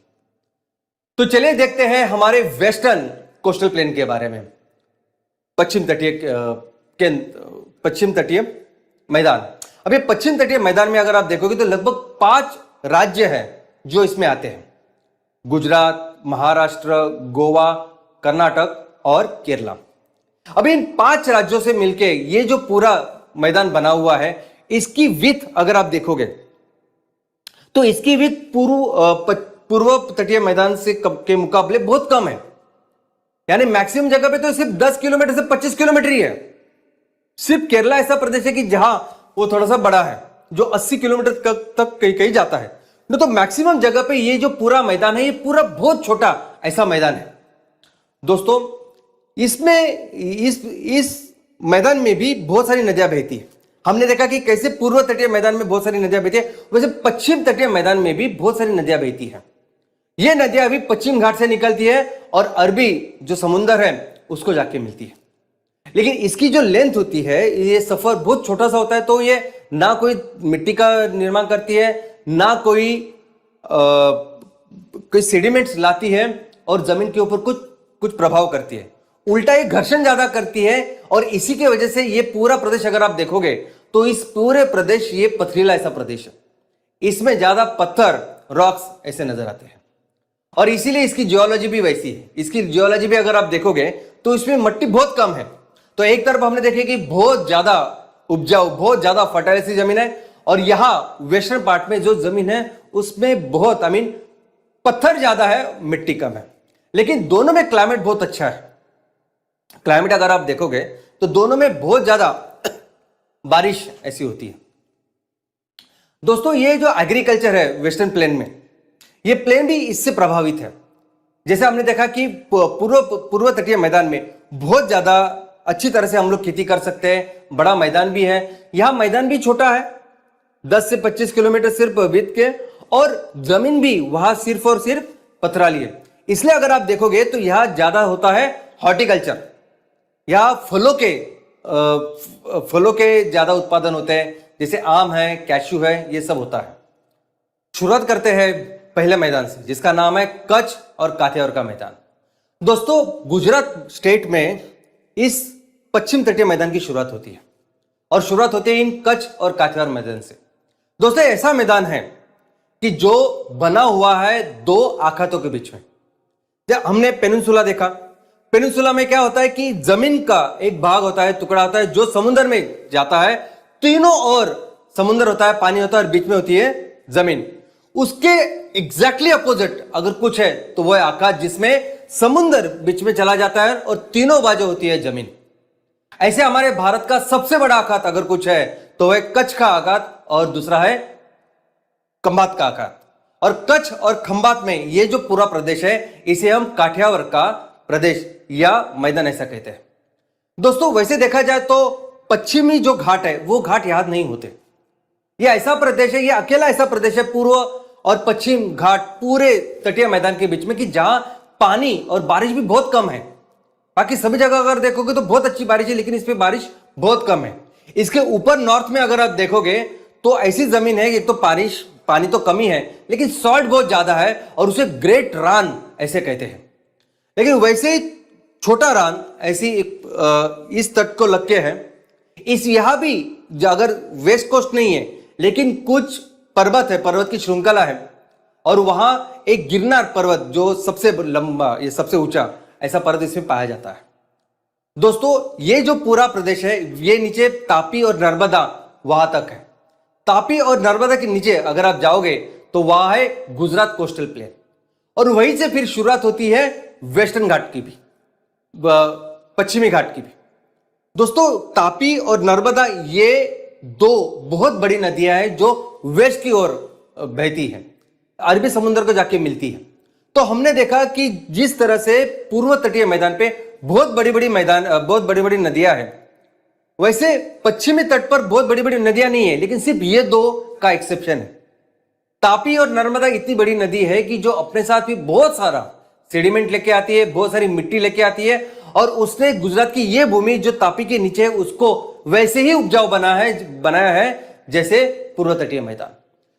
तो चलिए देखते हैं हमारे वेस्टर्न कोस्टल प्लेन के बारे में, पश्चिम तटीय मैदान। अब ये पश्चिम तटीय मैदान में अगर आप देखोगे तो लगभग 5 राज्य हैं जो इसमें आते हैं: गुजरात, महाराष्ट्र, गोवा, कर्नाटक और केरला। अब इन 5 राज्यों से मिलके ये जो पूरा मैदान बना हुआ है, इसकी विड्थ अगर आप देखोगे तो इसकी विड्थ पूर्व तटीय मैदान से के मुकाबले बहुत कम है। यानी मैक्सिमम जगह पे तो सिर्फ 10 किलोमीटर से 25 किलोमीटर ही है। सिर्फ केरला ऐसा प्रदेश है कि जहां वो थोड़ा सा बड़ा है, जो 80 किलोमीटर तक कहीं जाता है। तो मैक्सिमम जगह पे ये जो पूरा मैदान है, ये पूरा बहुत छोटा ऐसा मैदान है। दोस्तों, इसमें इस मैदान में भी बहुत सारी नदियां बहती है। हमने देखा कि कैसे पूर्व तटीय मैदान में बहुत सारी नदियां बहती है, वैसे पश्चिम तटीय मैदान में भी बहुत सारी नदियां बहती है। ये नदियां अभी पश्चिम घाट से निकलती है और अरबी जो समुंदर है उसको जाके मिलती है। लेकिन इसकी जो लेंथ होती है, ये सफर बहुत छोटा सा होता है, तो ये ना कोई मिट्टी का निर्माण करती है, ना कोई सेडिमेंट्स लाती है और जमीन के ऊपर कुछ प्रभाव करती है। उल्टा ये घर्षण ज्यादा करती है, और इसी के वजह से ये पूरा प्रदेश अगर आप देखोगे तो इस पूरे प्रदेश, ये पथरीला ऐसा प्रदेश है। इसमें ज्यादा पत्थर, रॉक्स ऐसे नजर आते हैं, और इसीलिए इसकी जियोलॉजी भी वैसी है। इसकी जियोलॉजी भी अगर आप देखोगे तो इसमें मिट्टी बहुत कम है। तो एक तरफ हमने देखे कि बहुत ज्यादा उपजाऊ, बहुत ज्यादा फर्टाइल सी जमीन है, और यहां वेस्टर्न पार्ट में जो जमीन है उसमें बहुत पत्थर ज्यादा है, मिट्टी कम है। लेकिन दोनों में क्लाइमेट बहुत अच्छा है। क्लाइमेट अगर आप देखोगे तो दोनों में बहुत ज्यादा बारिश ऐसी होती है। दोस्तों, ये जो एग्रीकल्चर है वेस्टर्न प्लेन में, ये प्लेन भी इससे प्रभावित है। जैसे हमने देखा कि पूर्व तटीय मैदान में बहुत ज्यादा अच्छी तरह से हम लोग खेती कर सकते हैं, बड़ा मैदान भी है। यहां मैदान भी छोटा है, 10 से 25 किलोमीटर सिर्फ विड्थ के, और जमीन भी वहां सिर्फ और सिर्फ पथराली है। इसलिए अगर आप देखोगे तो यहां ज्यादा होता है हॉर्टिकल्चर, यहां फलों के ज्यादा उत्पादन होते हैं, जैसे आम है, कैशू है, ये सब होता है। शुरुआत करते हैं पहले मैदान से, जिसका नाम है कच्छ और काठियावाड़ का मैदान। दोस्तों, गुजरात स्टेट में इस पश्चिम तटीय मैदान की शुरुआत होती है और शुरुआत होती है इन कच्छ और काठियावाड़ मैदान से। दोस्तों, ऐसा मैदान है कि जो बना हुआ है दो आखातों के बीच में। जब हमने पेनिनसुला देखा, पेनिनसुला में क्या होता है कि जमीन का एक भाग होता है, टुकड़ा होता है जो समुद्र में जाता है, तीनों ओर समुद्र होता है, पानी होता है और बीच में होती है जमीन। उसके एग्जैक्टली अपोजिट अगर कुछ है तो वह है आकाश, जिसमें समुद्र बीच में चला जाता है और तीनों बाजू होती है जमीन। ऐसे हमारे भारत का सबसे बड़ा आखात अगर कुछ है तो वह कच्छ का आखात और दूसरा है खंबात का आखात। और कच्छ और खंबात में ये जो पूरा प्रदेश है इसे हम काठियावाड़ का प्रदेश या मैदान ऐसा कहते हैं। दोस्तों, वैसे देखा जाए तो पश्चिमी जो घाट है वो घाट याद नहीं होते। ये ऐसा प्रदेश है, ये अकेला ऐसा प्रदेश है पूर्व और पश्चिम घाट पूरे तटीय मैदान के बीच में कि जहां पानी और बारिश भी बहुत कम है। बाकी सभी जगह अगर देखोगे तो बहुत अच्छी बारिश है, लेकिन इस पे बारिश बहुत कम है। इसके ऊपर नॉर्थ में अगर आप देखोगे तो ऐसी जमीन है, एक तो पानी तो कमी है लेकिन सॉल्ट बहुत ज्यादा है और उसे ग्रेट रान ऐसे कहते हैं। लेकिन वैसे ही छोटा रान ऐसी इस तट को लग के है। इस यहां भी अगर वेस्ट कोस्ट नहीं है लेकिन कुछ पर्वत है, पर्वत की श्रृंखला है और वहां एक गिरनार पर्वत जो सबसे लंबा, ये सबसे ऊंचा ऐसा पर्वत इसमें पाया जाता है। दोस्तों, ये जो पूरा प्रदेश है ये नीचे तापी और नर्मदा वहां तक है। तापी और नर्मदा के नीचे अगर आप जाओगे तो वहां है गुजरात कोस्टल प्लेन और वहीं से फिर शुरुआत होती है वेस्टर्न घाट की भी, पश्चिमी घाट की भी। दोस्तों, तापी और नर्मदा ये दो बहुत बड़ी नदियां हैं जो वेस्ट की ओर बहती है, अरबी समुद्र को जाके मिलती है। तो हमने देखा कि जिस तरह से पूर्व तटीय मैदान पे बहुत बड़ी बड़ी नदियां हैं, वैसे पश्चिमी तट पर बहुत बड़ी बड़ी नदियां नहीं है, लेकिन सिर्फ ये दो का एक्सेप्शन है। तापी और नर्मदा इतनी बड़ी नदी है कि जो अपने साथ भी बहुत सारा सेडिमेंट लेके आती है, बहुत सारी मिट्टी लेके आती है और उसने गुजरात की ये भूमि जो तापी के नीचे है उसको वैसे ही उपजाऊ बनाया है जैसे पूर्व तटीय मैदान।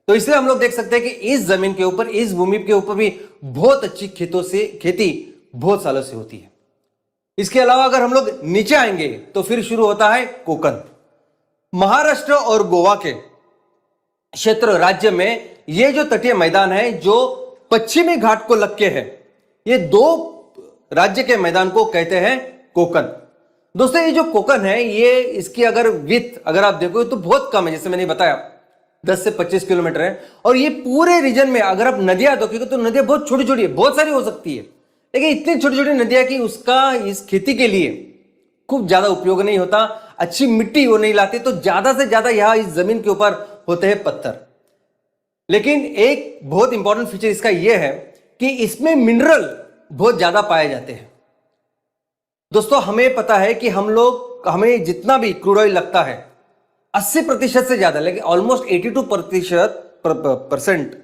तो इसलिए हम लोग देख सकते हैं कि इस जमीन के ऊपर, इस भूमि के ऊपर भी बहुत अच्छी खेती बहुत सालों से होती है। इसके अलावा अगर हम लोग नीचे आएंगे तो फिर शुरू होता है कोकण। महाराष्ट्र और गोवा के क्षेत्र राज्य में ये जो तटीय मैदान है जो पश्चिमी घाट को लग के है, ये दो राज्य के मैदान को कहते हैं कोकण। दोस्तों, ये जो कोकण है ये इसकी अगर विड्थ अगर आप देखो तो बहुत कम है, जैसे मैंने बताया 10 से 25 किलोमीटर है। और ये पूरे रीजन में अगर आप नदियां देखोगे तो नदियां बहुत छोटी छोटी है, बहुत सारी हो सकती है, लेकिन इतनी छोटी छोटी नदियां कि उसका इस खेती के लिए खूब ज्यादा उपयोग नहीं होता, अच्छी मिट्टी वो नहीं लाते, तो ज्यादा से ज्यादा यहां इस जमीन के ऊपर होते हैं पत्थर। लेकिन एक बहुत इंपॉर्टेंट फीचर इसका यह है कि इसमें मिनरल बहुत ज्यादा पाए जाते हैं। दोस्तों, हमें पता है कि हमें जितना भी क्रूड ऑयल लगता है 80% से ज्यादा, लेकिन ऑलमोस्ट 82%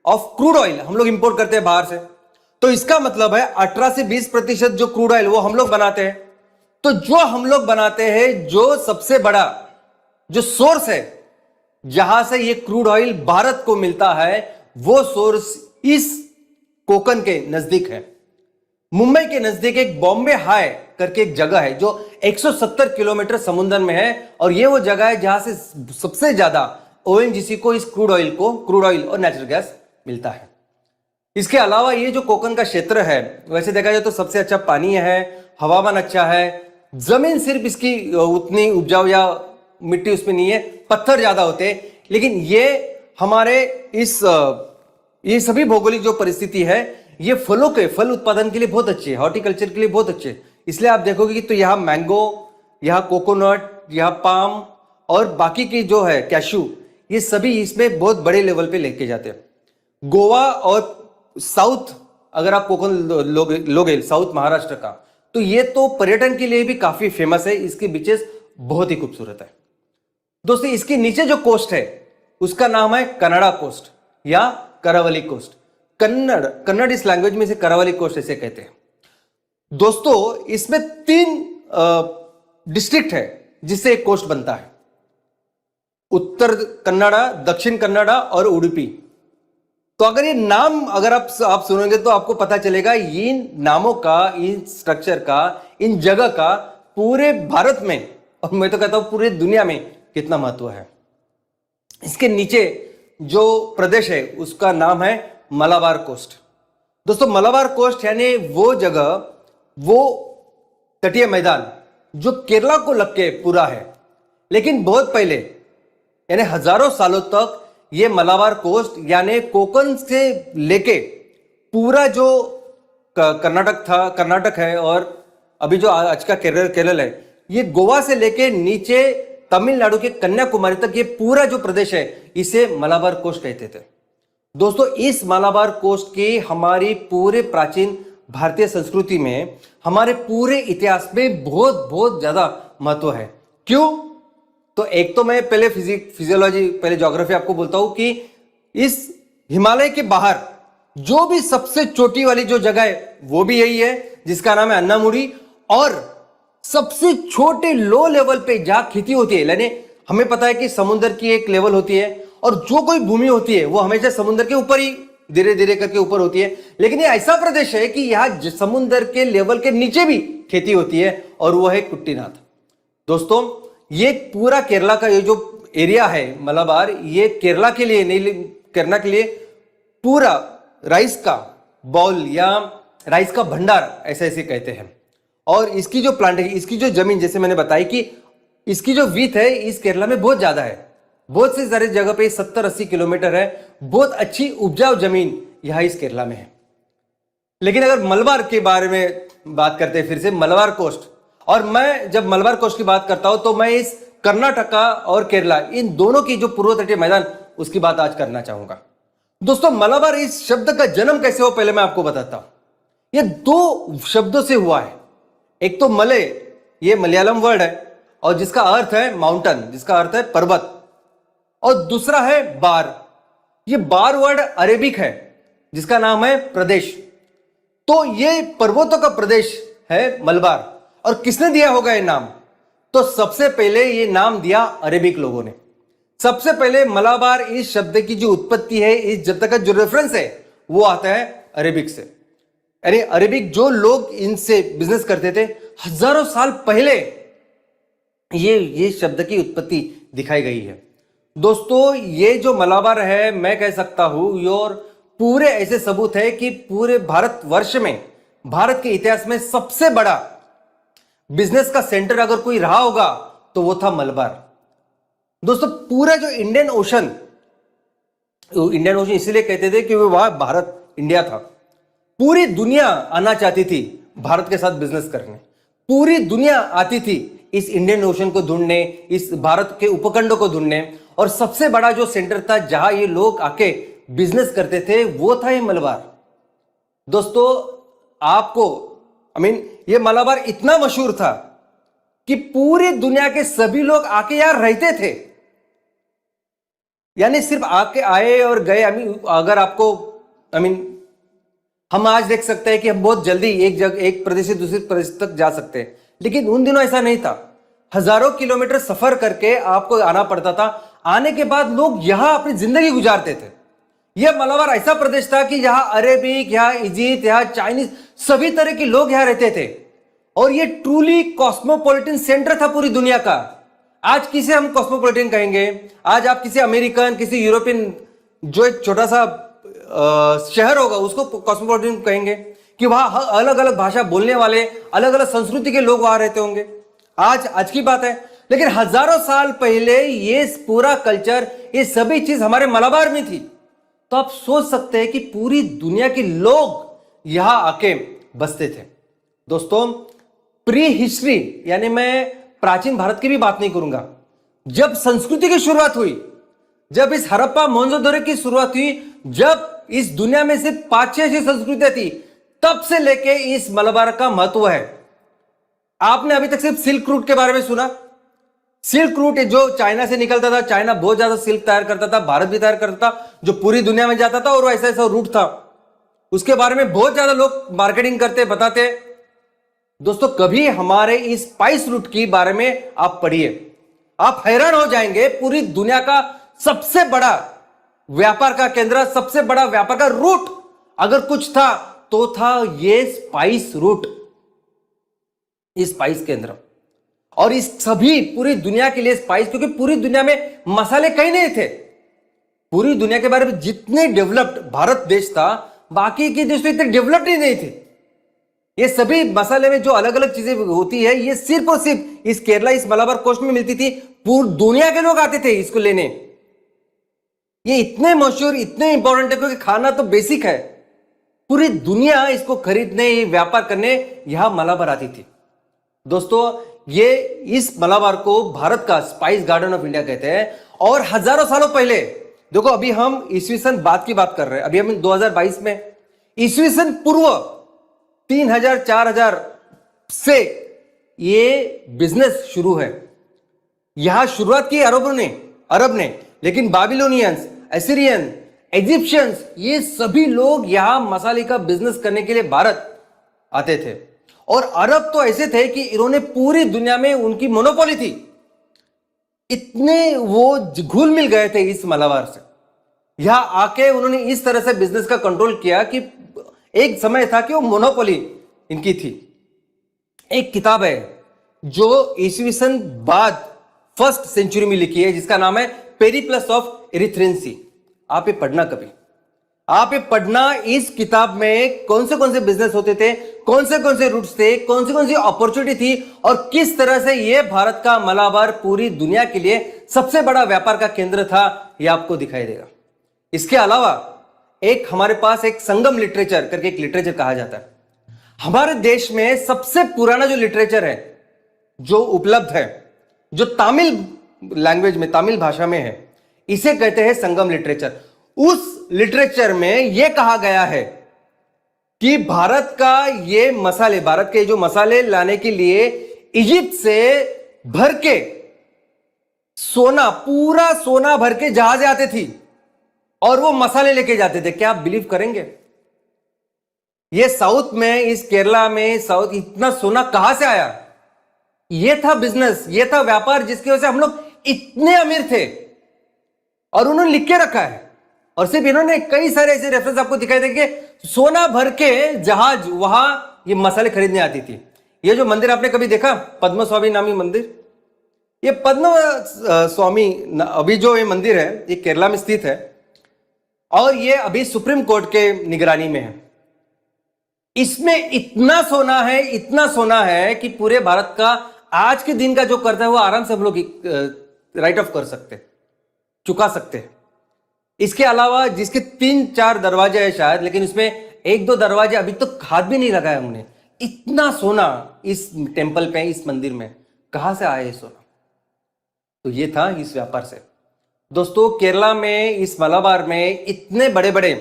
ऑफ क्रूड ऑयल हम लोग इंपोर्ट करते हैं बाहर से। तो इसका मतलब है 18 से 20% जो क्रूड ऑयल वो हम लोग बनाते हैं। तो जो हम लोग बनाते हैं, जो सबसे बड़ा जो सोर्स है जहां से ये क्रूड ऑयल भारत को मिलता है, वो सोर्स इस कोकण के नजदीक है। मुंबई के नजदीक एक बॉम्बे हाई करके एक जगह है जो 170 किलोमीटर समुद्र में है और ये वो जगह है जहां से सबसे ज्यादा ओएनजीसी को इस क्रूड ऑयल और नेचुरल गैस मिलता है। इसके अलावा ये जो कोकण का क्षेत्र है, वैसे देखा जाए तो सबसे अच्छा पानी है, हवामान अच्छा है, जमीन सिर्फ इसकी उतनी उपजाऊ या मिट्टी उसमें नहीं है, पत्थर ज्यादा होते हैं, लेकिन ये हमारे ये सभी भौगोलिक जो परिस्थिति है ये फल उत्पादन के लिए बहुत अच्छे है, हॉर्टिकल्चर के लिए बहुत अच्छे। इसलिए आप देखोगे कि तो यहाँ मैंगो, यहाँ कोकोनट, यहाँ पाम और बाकी की जो है कैशू, ये सभी इसमें बहुत बड़े लेवल पे लेके जाते हैं। गोवा और साउथ अगर आप कोकण लोगे साउथ महाराष्ट्र का, तो ये तो पर्यटन के लिए भी काफी फेमस है, इसके बीचेस बहुत ही खूबसूरत है। दोस्तों, इसके नीचे जो कोस्ट है उसका नाम है कन्नड़ा कोस्ट या करावली कोस्ट। कन्नड़ इस लैंग्वेज में इसे करावली कोस्ट ऐसे कहते हैं। दोस्तों, इसमें 3 डिस्ट्रिक्ट है जिससे एक कोस्ट बनता है, उत्तर कन्नड़ा, दक्षिण कन्नड़ा और उडुपी। तो अगर ये नाम अगर आप सुनेंगे तो आपको पता चलेगा इन नामों का, इन स्ट्रक्चर का, इन जगह का पूरे भारत में और मैं तो कहता हूं पूरे दुनिया में कितना महत्व है। इसके नीचे जो प्रदेश है उसका नाम है मलाबार कोस्ट। दोस्तों मलाबार कोस्ट यानी वो जगह, वो तटीय मैदान जो केरला को लग के पूरा है, लेकिन बहुत पहले यानी हजारों सालों तक ये मलाबार कोस्ट यानी कोकण से लेके पूरा जो कर्नाटक है और अभी जो आज का केरल है, ये गोवा से लेके नीचे तमिलनाडु के कन्याकुमारी तक ये पूरा जो प्रदेश है इसे मलाबार कोस्ट कहते थे। दोस्तों इस मलाबार कोस्ट की हमारी पूरे प्राचीन भारतीय संस्कृति में, हमारे पूरे इतिहास में बहुत बहुत ज्यादा महत्व है। क्यों? तो एक तो मैं पहले फिजियोलॉजी, पहले ज्योग्राफी आपको बोलता हूं कि इस हिमालय के बाहर जो भी सबसे चोटी वाली जो जगह है वो भी यही है, जिसका नाम है अन्नामुड़ी। और सबसे छोटे लो लेवल पे जहां खेती होती है, यानी हमें पता है कि समुद्र की एक लेवल होती है और जो कोई भूमि होती है वो हमेशा समुद्र के ऊपर ही धीरे धीरे करके ऊपर होती है, लेकिन ये ऐसा प्रदेश है कि यहां समुद्र के लेवल के नीचे भी खेती होती है और वो है कुट्टीनाथ। दोस्तों ये पूरा केरला का ये जो एरिया है मलाबार, ये केरला के लिए नहीं, केरला के लिए पूरा राइस का बाउल या राइस का भंडार ऐसे ऐसे कहते हैं। और इसकी जो प्लांट है, इसकी जो जमीन, जैसे मैंने बताई कि इसकी जो विड्थ है इस केरला में बहुत ज्यादा है, बहुत से सारे जगह पे 70-80 किलोमीटर है। बहुत अच्छी उपजाऊ जमीन यहां इस केरला में है। लेकिन अगर मलबार के बारे में बात करते हैं फिर से मलबार कोस्ट, और मैं जब मलबार कोस्ट की बात करता हूं तो मैं इस कर्नाटका और केरला इन दोनों की जो पूर्व तटीय मैदान उसकी बात आज करना चाहूंगा। दोस्तों मलाबार इस शब्द का जन्म कैसे हुआ पहले मैं आपको बताता हूं। यह दो शब्दों से हुआ है। एक तो मले, ये मलयालम वर्ड है और जिसका अर्थ है माउंटेन, जिसका अर्थ है पर्वत, और दूसरा है बार। ये बार वर्ड अरेबिक है जिसका नाम है प्रदेश। तो ये पर्वतों का प्रदेश है मलबार। और किसने दिया होगा ये नाम? तो सबसे पहले ये नाम दिया अरेबिक लोगों ने। सबसे पहले मलाबार इस शब्द की जो उत्पत्ति है, इस शब्द का जो रेफरेंस है वो आता है अरेबिक से। यानी अरेबिक जो लोग इनसे बिजनेस करते थे हजारों साल पहले ये शब्द की उत्पत्ति दिखाई गई है। दोस्तों ये जो मलाबार है, मैं कह सकता हूं और पूरे ऐसे सबूत है कि पूरे भारतवर्ष में, भारत के इतिहास में सबसे बड़ा बिजनेस का सेंटर अगर कोई रहा होगा तो वो था मलबार। दोस्तों पूरा जो इंडियन ओशन इसलिए कहते थे कि वो वहां भारत, इंडिया था। पूरी दुनिया आना चाहती थी भारत के साथ बिजनेस करने। पूरी दुनिया आती थी इस इंडियन ओशन को ढूंढने, इस भारत के उपखंडों को ढूंढने। और सबसे बड़ा जो सेंटर था जहां ये लोग आके बिजनेस करते थे वो था ये मलबार। दोस्तों आपको ये मलाबार इतना मशहूर था कि पूरी दुनिया के सभी लोग आके यहां रहते थे। यानी सिर्फ आके आए और गए। अगर आपको हम आज देख सकते हैं कि हम बहुत जल्दी एक प्रदेश से दूसरे प्रदेश तक जा सकते हैं, लेकिन उन दिनों ऐसा नहीं था। हजारों किलोमीटर सफर करके आपको आना पड़ता था। आने के बाद लोग यहां अपनी जिंदगी गुजारते थे। यह मलाबार ऐसा प्रदेश था कि यहां अरेबिक, यहां इजिप्ट, यहां चाइनीज, सभी तरह के लोग यहां रहते थे। और यह ट्रूली कॉस्मोपॉलिटन सेंटर था पूरी दुनिया का। आज किसे हम कॉस्मोपॉलिटन कहेंगे? आज आप किसी अमेरिकन, किसी यूरोपियन, जो एक छोटा सा शहर होगा उसको कॉस्मोपॉलिटन कहेंगे कि वहां अलग अलग भाषा बोलने वाले, अलग अलग संस्कृति के लोग वहां रहते होंगे। आज की बात है, लेकिन हजारों साल पहले ये पूरा कल्चर, ये सभी चीज हमारे मलाबार में थी। तो आप सोच सकते हैं कि पूरी दुनिया के लोग यहां आके बसते थे। दोस्तों प्री हिस्ट्री, यानी मैं प्राचीन भारत की भी बात नहीं करूंगा। जब संस्कृति की शुरुआत हुई, जब इस हड़प्पा मोहनजोदड़ो की शुरुआत हुई, जब इस दुनिया में सिर्फ 5-6 संस्कृतियां थी, तब से लेके इस मलाबार का महत्व है। आपने अभी तक सिर्फ सिल्क रूट के बारे में सुना। सिल्क रूट जो चाइना से निकलता था, चाइना बहुत ज्यादा सिल्क तैयार करता था, भारत भी तैयार करता था, जो पूरी दुनिया में जाता था, और ऐसा रूट था। उसके बारे में बहुत ज्यादा लोग मार्केटिंग करते, बताते। दोस्तों कभी हमारे इस स्पाइस रूट के बारे में आप पढ़िए, आप हैरान हो जाएंगे। पूरी दुनिया का सबसे बड़ा व्यापार का केंद्र, सबसे बड़ा व्यापार का रूट अगर कुछ था तो था ये स्पाइस रूट, इस स्पाइस केंद्र। और इस सभी पूरी दुनिया के लिए स्पाइस, क्योंकि पूरी दुनिया में मसाले कहीं नहीं थे। पूरी दुनिया के बारे में जितने डेवलप्ड भारत देश था, बाकी के देश तो इतने डेवलप्ड ही नहीं थे। ये सभी मसाले में जो अलग अलग चीजें होती है, ये सिर्फ और सिर्फ इस केरला, इस मलाबार कोस्ट में मिलती थी। पूरी दुनिया के लोग आते थे इसको लेने। ये इतने मशहूर, इतने इंपॉर्टेंट है क्योंकि खाना तो बेसिक है। पूरी दुनिया इसको खरीदने, व्यापार करने यहां मलाबार आती थी। दोस्तों, ये इस मलाबार को भारत का स्पाइस गार्डन ऑफ इंडिया कहते हैं। और हजारों सालों पहले, देखो अभी हम ईस्वी सन बाद की बात कर रहे हैं, अभी हम 2022 में, ईस्वी सन पूर्व 3000 4000 से ये बिजनेस शुरू है। यहां शुरुआत की अरब ने, लेकिन बाबिलोनियंस, एसिरियन, इजिप्शियंस, ये सभी लोग यहां मसाले का बिजनेस करने के लिए भारत आते थे। और अरब तो ऐसे थे कि इन्होंने पूरी दुनिया में उनकी मोनोपोली थी। इतने वो घुल मिल गए थे इस मलाबार से। यहां आके उन्होंने इस तरह से बिजनेस का कंट्रोल किया कि एक समय था कि वो मोनोपोली इनकी थी। एक किताब है जो ईस्वी सन बाद 1st सेंचुरी में लिखी है, जिसका नाम है पेरिप्लस ऑफ एरिथ्रेंसी। आप ये पढ़ना कभी, आप ये पढ़ना। इस किताब में कौन से बिजनेस होते थे, कौन से रूट्स थे, कौन सी अपॉर्चुनिटी थी, और किस तरह से ये भारत का मलाबार पूरी दुनिया के लिए सबसे बड़ा व्यापार का केंद्र था, ये आपको दिखाई देगा। इसके अलावा एक हमारे पास एक संगम लिटरेचर करके एक लिटरेचर कहा जाता है। हमारे देश में सबसे पुराना जो लिटरेचर है, जो उपलब्ध है, जो तमिल लैंग्वेज में, तमिल भाषा में है, इसे कहते हैं संगम लिटरेचर। उस लिटरेचर में यह कहा गया है कि भारत के जो मसाले लाने के लिए इजिप्ट से भर के सोना, पूरा सोना भर के जहाजें आते थी और वो मसाले लेके जाते थे। क्या आप बिलीव करेंगे? ये साउथ में, इस केरला में, साउथ, इतना सोना कहां से आया? ये था बिजनेस, ये था व्यापार, जिसकी वजह से हम लोग इतने अमीर थे। और उन्होंने लिख के रखा है। और सिर्फ इन्होंने कई सारे ऐसे रेफरेंस आपको दिखाई देंगे, सोना भर के जहाज वहां ये मसाले खरीदने आती थी। ये जो मंदिर आपने कभी देखा, पद्म स्वामी नामी मंदिर, ये पद्म स्वामी अभी जो ये मंदिर है, ये केरला में स्थित है और ये अभी सुप्रीम कोर्ट के निगरानी में है। इसमें इतना सोना है कि पूरे भारत का आज के दिन का जो कर्जा है वो आराम से हम लोग राइट ऑफ कर सकते, चुका सकते हैं। इसके अलावा जिसके 3-4 दरवाजे हैं शायद, लेकिन उसमें 1-2 दरवाजे अभी तो हाथ भी नहीं लगाया हमने। इतना सोना इस टेंपल पे, इस मंदिर में कहां से आया ये सोना? तो ये था इस व्यापार से। दोस्तों, केरला में, इस मलाबार में इतने बड़े बड़े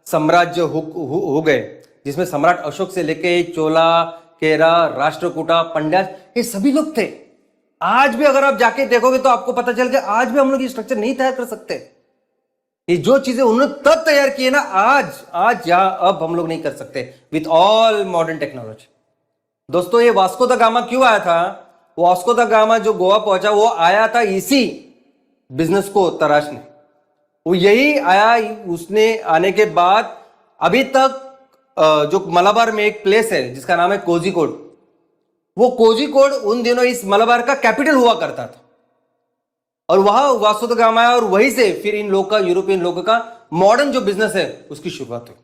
साम्राज्य हो गए, जिसमें सम्राट अशोक से लेके चोला, केरा, राष्ट्रकूटा, पंड्या, ये सभी लोग थे। आज भी अगर आप जाके देखोगे तो आपको पता चल गया, आज भी हम लोग ये स्ट्रक्चर नहीं तैयार कर सकते। ये जो चीजें उन्होंने तब तैयार की है ना, आज या अब हम लोग नहीं कर सकते विथ ऑल मॉडर्न टेक्नोलॉजी। दोस्तों, ये वास्को द गामा क्यों आया था? वास्को द गामा जो गोवा पहुंचा, वो आया था इसी बिजनेस को तराशने। वो यही आया। उसने आने के बाद अभी तक जो मलाबार में एक प्लेस है जिसका नाम है कोझिकोड, वो कोझिकोड उन दिनों इस मलाबार का कैपिटल हुआ करता था। और वहां वास्को द गामा आया और वहीं से फिर इन लोग का, यूरोपियन लोगों का मॉडर्न जो बिजनेस है उसकी शुरुआत हुई।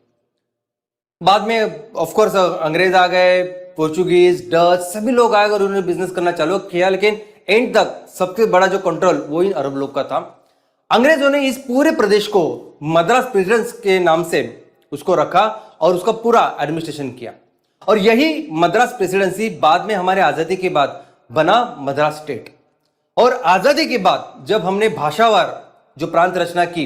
बाद में ऑफकोर्स अंग्रेज आ गए, पोर्चुगीज, डच, सभी लोग आए और उन्होंने बिजनेस करना चालू किया, लेकिन एंड तक सबसे बड़ा जो कंट्रोल वो इन अरब लोग का था। अंग्रेजों ने इस पूरे प्रदेश को मद्रास प्रेसिडेंस के नाम से उसको रखा और उसका पूरा एडमिनिस्ट्रेशन किया। और यही मद्रास प्रेसिडेंसी बाद में हमारे आजादी के बाद बना मद्रास स्टेट। और आजादी के बाद जब हमने भाषावार जो प्रांत रचना की,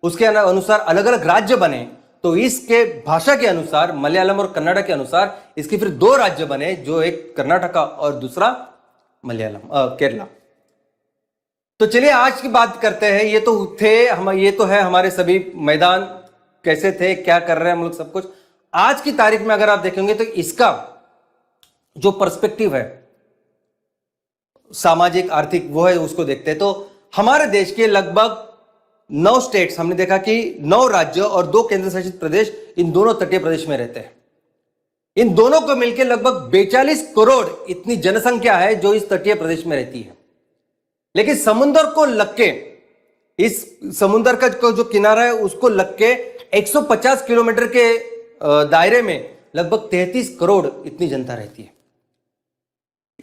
उसके अनुसार अलग अलग राज्य बने, तो इसके भाषा के अनुसार मलयालम और कन्नड़ के अनुसार इसके फिर 2 राज्य बने, जो एक कर्नाटका और दूसरा केरला। तो चलिए आज की बात करते हैं। ये तो है हमारे सभी मैदान कैसे थे, क्या कर रहे हैं हम लोग, सब कुछ। आज की तारीख में अगर आप देखेंगे तो इसका जो पर्सपेक्टिव है सामाजिक आर्थिक, वो है, उसको देखते हैं तो हमारे देश के लगभग 9 स्टेट्स, हमने देखा कि 9 राज्य और 2 केंद्र शासित प्रदेश इन दोनों तटीय प्रदेश में रहते हैं। इन दोनों को मिलकर लगभग 42 करोड़ इतनी जनसंख्या है जो इस तटीय प्रदेश में रहती है। लेकिन समुद्र को लग के, इस समुद्र का जो किनारा है उसको लग के 150 किलोमीटर के दायरे में लगभग 33 करोड़ इतनी जनता रहती है।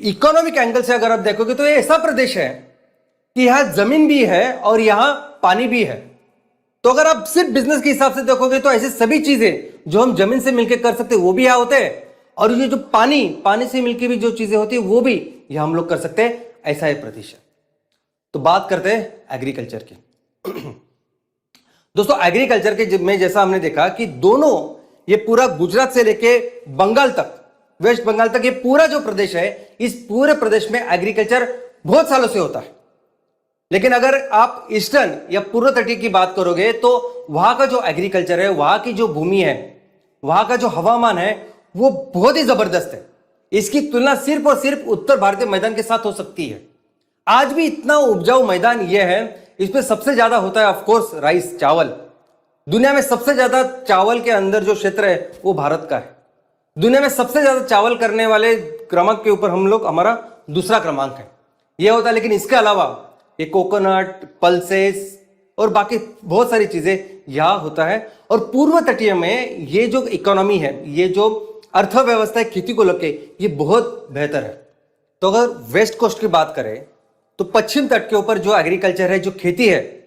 इकोनॉमिक एंगल से अगर आप देखोगे तो ये ऐसा प्रदेश है कि यहां जमीन भी है और यहां पानी भी है। तो अगर आप सिर्फ बिजनेस के हिसाब से देखोगे तो ऐसे सभी चीजें जो हम जमीन से मिलकर कर सकते हैं वो भी यहां होते हैं, और ये जो पानी से मिलकर भी जो चीजें होती है वो भी यहां हम लोग कर सकते हैं। ऐसा एक प्रदेश है। तो बात करते हैं एग्रीकल्चर की। दोस्तों एग्रीकल्चर के में जैसा हमने देखा कि दोनों, ये पूरा गुजरात से लेके बंगाल तक, वेस्ट बंगाल तक, ये पूरा जो प्रदेश है, इस पूरे प्रदेश में एग्रीकल्चर बहुत सालों से होता है। लेकिन अगर आप ईस्टर्न या पूर्व तटीय की बात करोगे तो वहां का जो एग्रीकल्चर है, वहां की जो भूमि है, वहां का जो हवामान है वो बहुत ही जबरदस्त है। इसकी तुलना सिर्फ और सिर्फ उत्तर भारतीय मैदान के साथ हो सकती है। आज भी इतना उपजाऊ मैदान यह है, इसमें सबसे ज्यादा होता है ऑफकोर्स राइस, चावल। दुनिया में सबसे ज्यादा चावल के अंदर जो क्षेत्र है वो भारत का है। दुनिया में सबसे ज्यादा चावल करने वाले क्रमांक के ऊपर हम लोग, हमारा दूसरा क्रमांक है यह होता है। लेकिन इसके अलावा ये कोकोनट, पल्सेस और बाकी बहुत सारी चीजें यहां होता है। और पूर्व तटीय में ये जो इकोनॉमी है, ये जो अर्थव्यवस्था है खेती को लेके, ये बहुत बेहतर है। तो अगर वेस्ट कोस्ट की बात करें तो पश्चिम तट के ऊपर जो एग्रीकल्चर है, जो खेती है,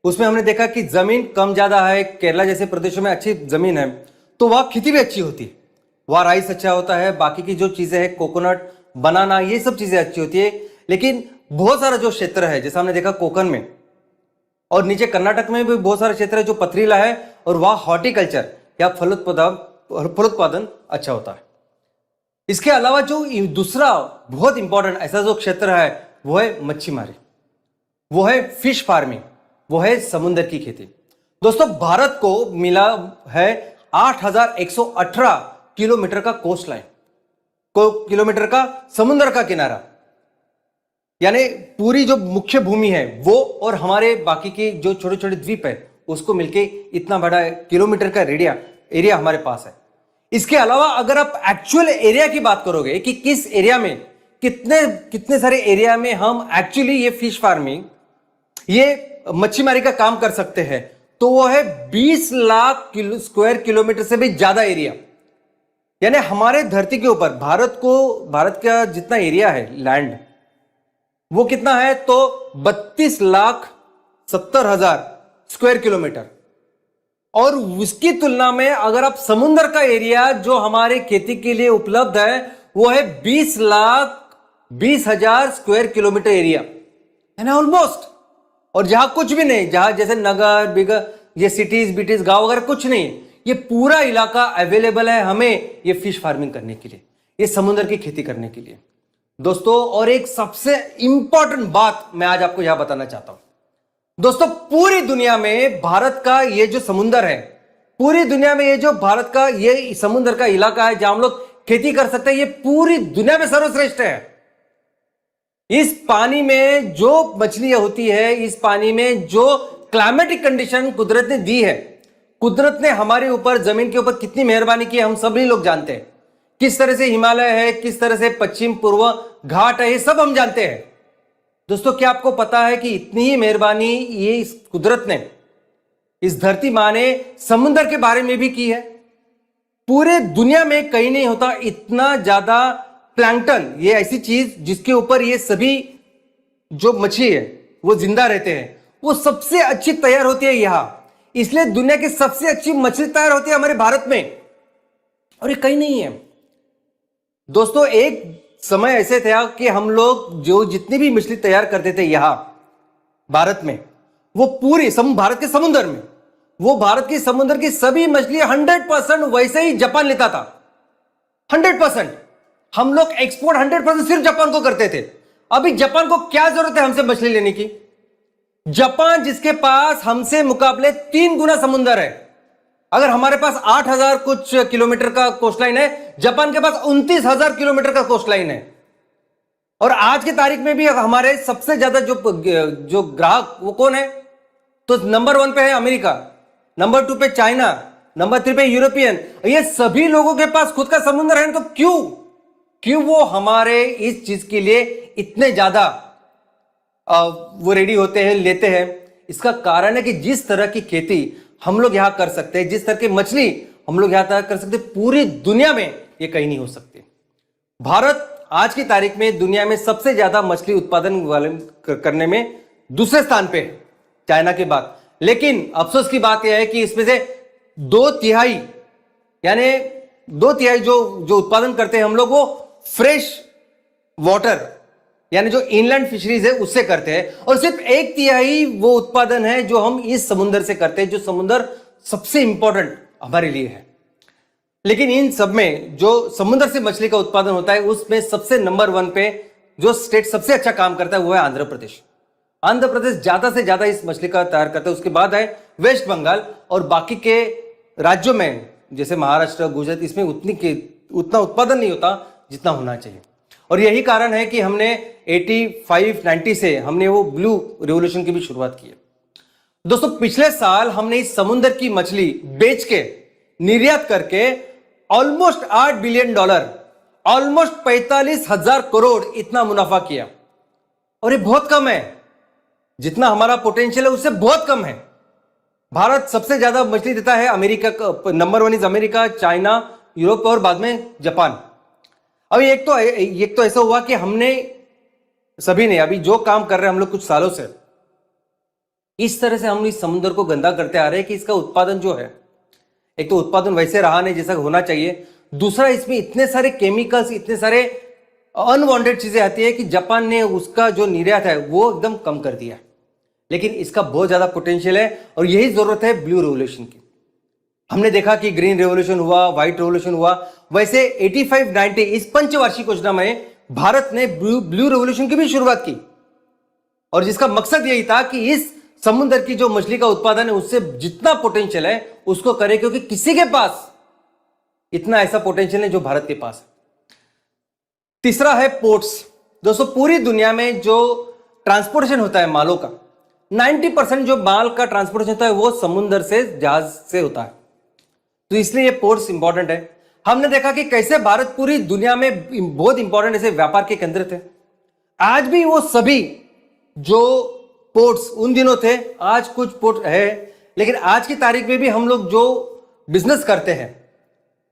उसमें हमने देखा कि जमीन कम ज्यादा है। केरला जैसे प्रदेशों में अच्छी जमीन है तो वहां खेती भी अच्छी होती है, वहां राइस अच्छा होता है, बाकी की जो चीजें हैं, कोकोनट, बनाना, ये सब चीजें अच्छी होती है। लेकिन बहुत सारा जो क्षेत्र है, जैसा हमने देखा कोकन में और नीचे कर्नाटक में भी बहुत सारा क्षेत्र है जो पथरीला है, और वहां हॉर्टिकल्चर या फलोत्पादन अच्छा होता है। इसके अलावा जो दूसरा बहुत इंपॉर्टेंट ऐसा जो क्षेत्र है वो है मच्छीमारी, वो है फिश फार्मिंग, वो है समुद्र की खेती। दोस्तों भारत को मिला है 8,118 किलोमीटर का कोस्ट लाइन, किलोमीटर का समुद्र का किनारा, यानी पूरी जो मुख्य भूमि है वो और हमारे बाकी के जो छोटे छोटे द्वीप है उसको मिलके इतना बड़ा किलोमीटर का एरिया हमारे पास है। इसके अलावा अगर आप एक्चुअल एरिया की बात करोगे कि किस एरिया में, कितने सारे एरिया में हम एक्चुअली ये फिश फार्मिंग, ये मच्छीमारी का काम कर सकते हैं, तो वो है 20 लाख स्क्वायर किलोमीटर से भी ज्यादा एरिया। यानी हमारे धरती के ऊपर भारत का जितना एरिया है लैंड, वो कितना है तो 32,70,000 स्क्वायर किलोमीटर। और उसकी तुलना में अगर आप समुद्र का एरिया जो हमारे खेती के लिए उपलब्ध है वो है 20,20,000 स्क्वायर किलोमीटर एरिया, यानी ऑलमोस्ट। और जहां कुछ भी नहीं, जहां जैसे नगर बिगर, ये सिटीज बिटीज, गांव वगैरह कुछ नहीं, ये पूरा इलाका अवेलेबल है हमें ये फिश फार्मिंग करने के लिए, ये समुद्र की खेती करने के लिए। दोस्तों और एक सबसे इंपॉर्टेंट बात मैं आज आपको यहां बताना चाहता हूं। दोस्तों पूरी दुनिया में भारत का ये जो समुद्र है, पूरी दुनिया में ये जो भारत का ये समुद्र का इलाका है जहां हम लोग खेती कर सकते हैं, ये पूरी दुनिया में सर्वश्रेष्ठ है। इस पानी में जो मछलियां होती है, इस पानी में जो क्लाइमेटिक कंडीशन कुदरत ने दी है, कुदरत ने हमारे ऊपर, जमीन के ऊपर कितनी मेहरबानी की है हम सभी लोग जानते हैं। किस तरह से हिमालय है, किस तरह से पश्चिम पूर्व घाट है, ये सब हम जानते हैं। दोस्तों क्या आपको पता है कि इतनी ही मेहरबानी ये इस कुदरत ने, इस धरती मां ने समुद्र के बारे में भी की है। पूरे दुनिया में कहीं नहीं होता इतना ज्यादा प्लैंकटन, ये ऐसी चीज जिसके ऊपर ये सभी जो मछली है वो जिंदा रहते हैं, वो सबसे अच्छी तैयार होती है यहां। इसलिए दुनिया की सबसे अच्छी मछली तैयार होती है हमारे भारत में, और ये कहीं नहीं है। दोस्तों एक समय ऐसे था कि हम लोग जो जितनी भी मछली तैयार करते थे यहां भारत में, वो पूरी भारत के समुद्र में, वो भारत के समुद्र की सभी मछली 100% वैसे ही जापान लेता था। 100% हम लोग एक्सपोर्ट 100% सिर्फ जापान को करते थे। अभी जापान को क्या जरूरत है हमसे मछली लेने की? जापान जिसके पास हमसे मुकाबले 3 गुना समुद्र है। अगर हमारे पास 8,000 कुछ किलोमीटर का कोस्टलाइन है, जापान के पास 29,000 किलोमीटर का कोस्टलाइन है। और आज की तारीख में भी हमारे सबसे ज्यादा जो ग्राहक वो कौन है? तो नंबर 1 पे है अमेरिका, नंबर 2 पे चाइना, नंबर 3 पे यूरोपियन। ये सभी लोगों के पास खुद का समुद्र है, तो क्यों वो हमारे इस चीज के लिए इतने ज्यादा वो रेडी होते हैं, लेते हैं? इसका कारण है कि जिस तरह की खेती हम लोग यहां कर सकते हैं, जिस तरह की मछली हम लोग यहां कर सकते हैं, पूरी दुनिया में ये कहीं नहीं हो सकती। भारत आज की तारीख में दुनिया में सबसे ज्यादा मछली उत्पादन वाले करने में दूसरे स्थान पे है, चाइना के बाद। लेकिन अफसोस की बात यह है कि इसमें से 2/3 यानी 2/3 जो उत्पादन करते हैं हम लोग, वो फ्रेश वाटर यानी जो इनलैंड फिशरीज है उससे करते हैं, और सिर्फ 1/3 वो उत्पादन है जो हम इस समुद्र से करते हैं, जो समुद्र सबसे इंपॉर्टेंट हमारे लिए है। लेकिन इन सब में जो समुद्र से मछली का उत्पादन होता है, उसमें सबसे नंबर 1 पे जो स्टेट सबसे अच्छा काम करता है वो है आंध्र प्रदेश। आंध्र प्रदेश ज्यादा से ज्यादा इस मछली का तैयार करता है। उसके बाद है वेस्ट बंगाल, और बाकी के राज्यों में जैसे महाराष्ट्र, गुजरात, इसमें उतना उत्पादन नहीं होता जितना होना चाहिए। और यही कारण है कि हमने 85-90 से हमने वो ब्लू रेवोल्यूशन की भी शुरुआत की है। दोस्तों, पिछले साल हमने इस समुद्र की मछली बेच के, निर्यात करके ऑलमोस्ट $8 बिलियन, ऑलमोस्ट 45,000 करोड़ इतना मुनाफा किया। और ये बहुत कम है, जितना हमारा पोटेंशियल है उससे बहुत कम है। भारत सबसे ज्यादा मछली देता है अमेरिका का, number 1 is America, China, Europe और बाद में जापान। अभी एक तो ऐसा हुआ कि हमने सभी ने अभी जो काम कर रहे हैं हम लोग कुछ सालों से, इस तरह से हम इस समुद्र को गंदा करते आ रहे हैं कि इसका उत्पादन जो है, एक तो उत्पादन वैसे रहा नहीं जैसा होना चाहिए, दूसरा इसमें इतने सारे केमिकल्स, इतने सारे अनवांटेड चीजें आती है कि जापान ने उसका जो निर्यात है वो एकदम कम कर दिया। लेकिन इसका बहुत ज्यादा पोटेंशियल है, और यही जरूरत है ब्लू रेवोल्यूशन की। हमने देखा कि ग्रीन रेवोल्यूशन हुआ, व्हाइट रेवोल्यूशन हुआ, वैसे 85-90 इस पंचवार्षिक योजना में भारत ने ब्लू रेवोल्यूशन की भी शुरुआत की, और जिसका मकसद यही था कि इस समुद्र की जो मछली का उत्पादन है उससे जितना पोटेंशियल है उसको करें, क्योंकि किसी के पास इतना ऐसा पोटेंशियल है जो भारत के पास है। तीसरा है पोर्ट्स। दोस्तों, पूरी दुनिया में जो ट्रांसपोर्टेशन होता है मालों का, 90% जो माल का ट्रांसपोर्टेशन होता है वो समुद्र से, जहाज से होता है। तो इसलिए ये पोर्ट्स इंपॉर्टेंट है। हमने देखा कि कैसे भारत पूरी दुनिया में बहुत इंपॉर्टेंट ऐसे व्यापार के केंद्र थे। आज भी वो सभी जो पोर्ट्स उन दिनों थे, आज कुछ पोर्ट है, लेकिन आज की तारीख में भी हम लोग जो बिजनेस करते हैं,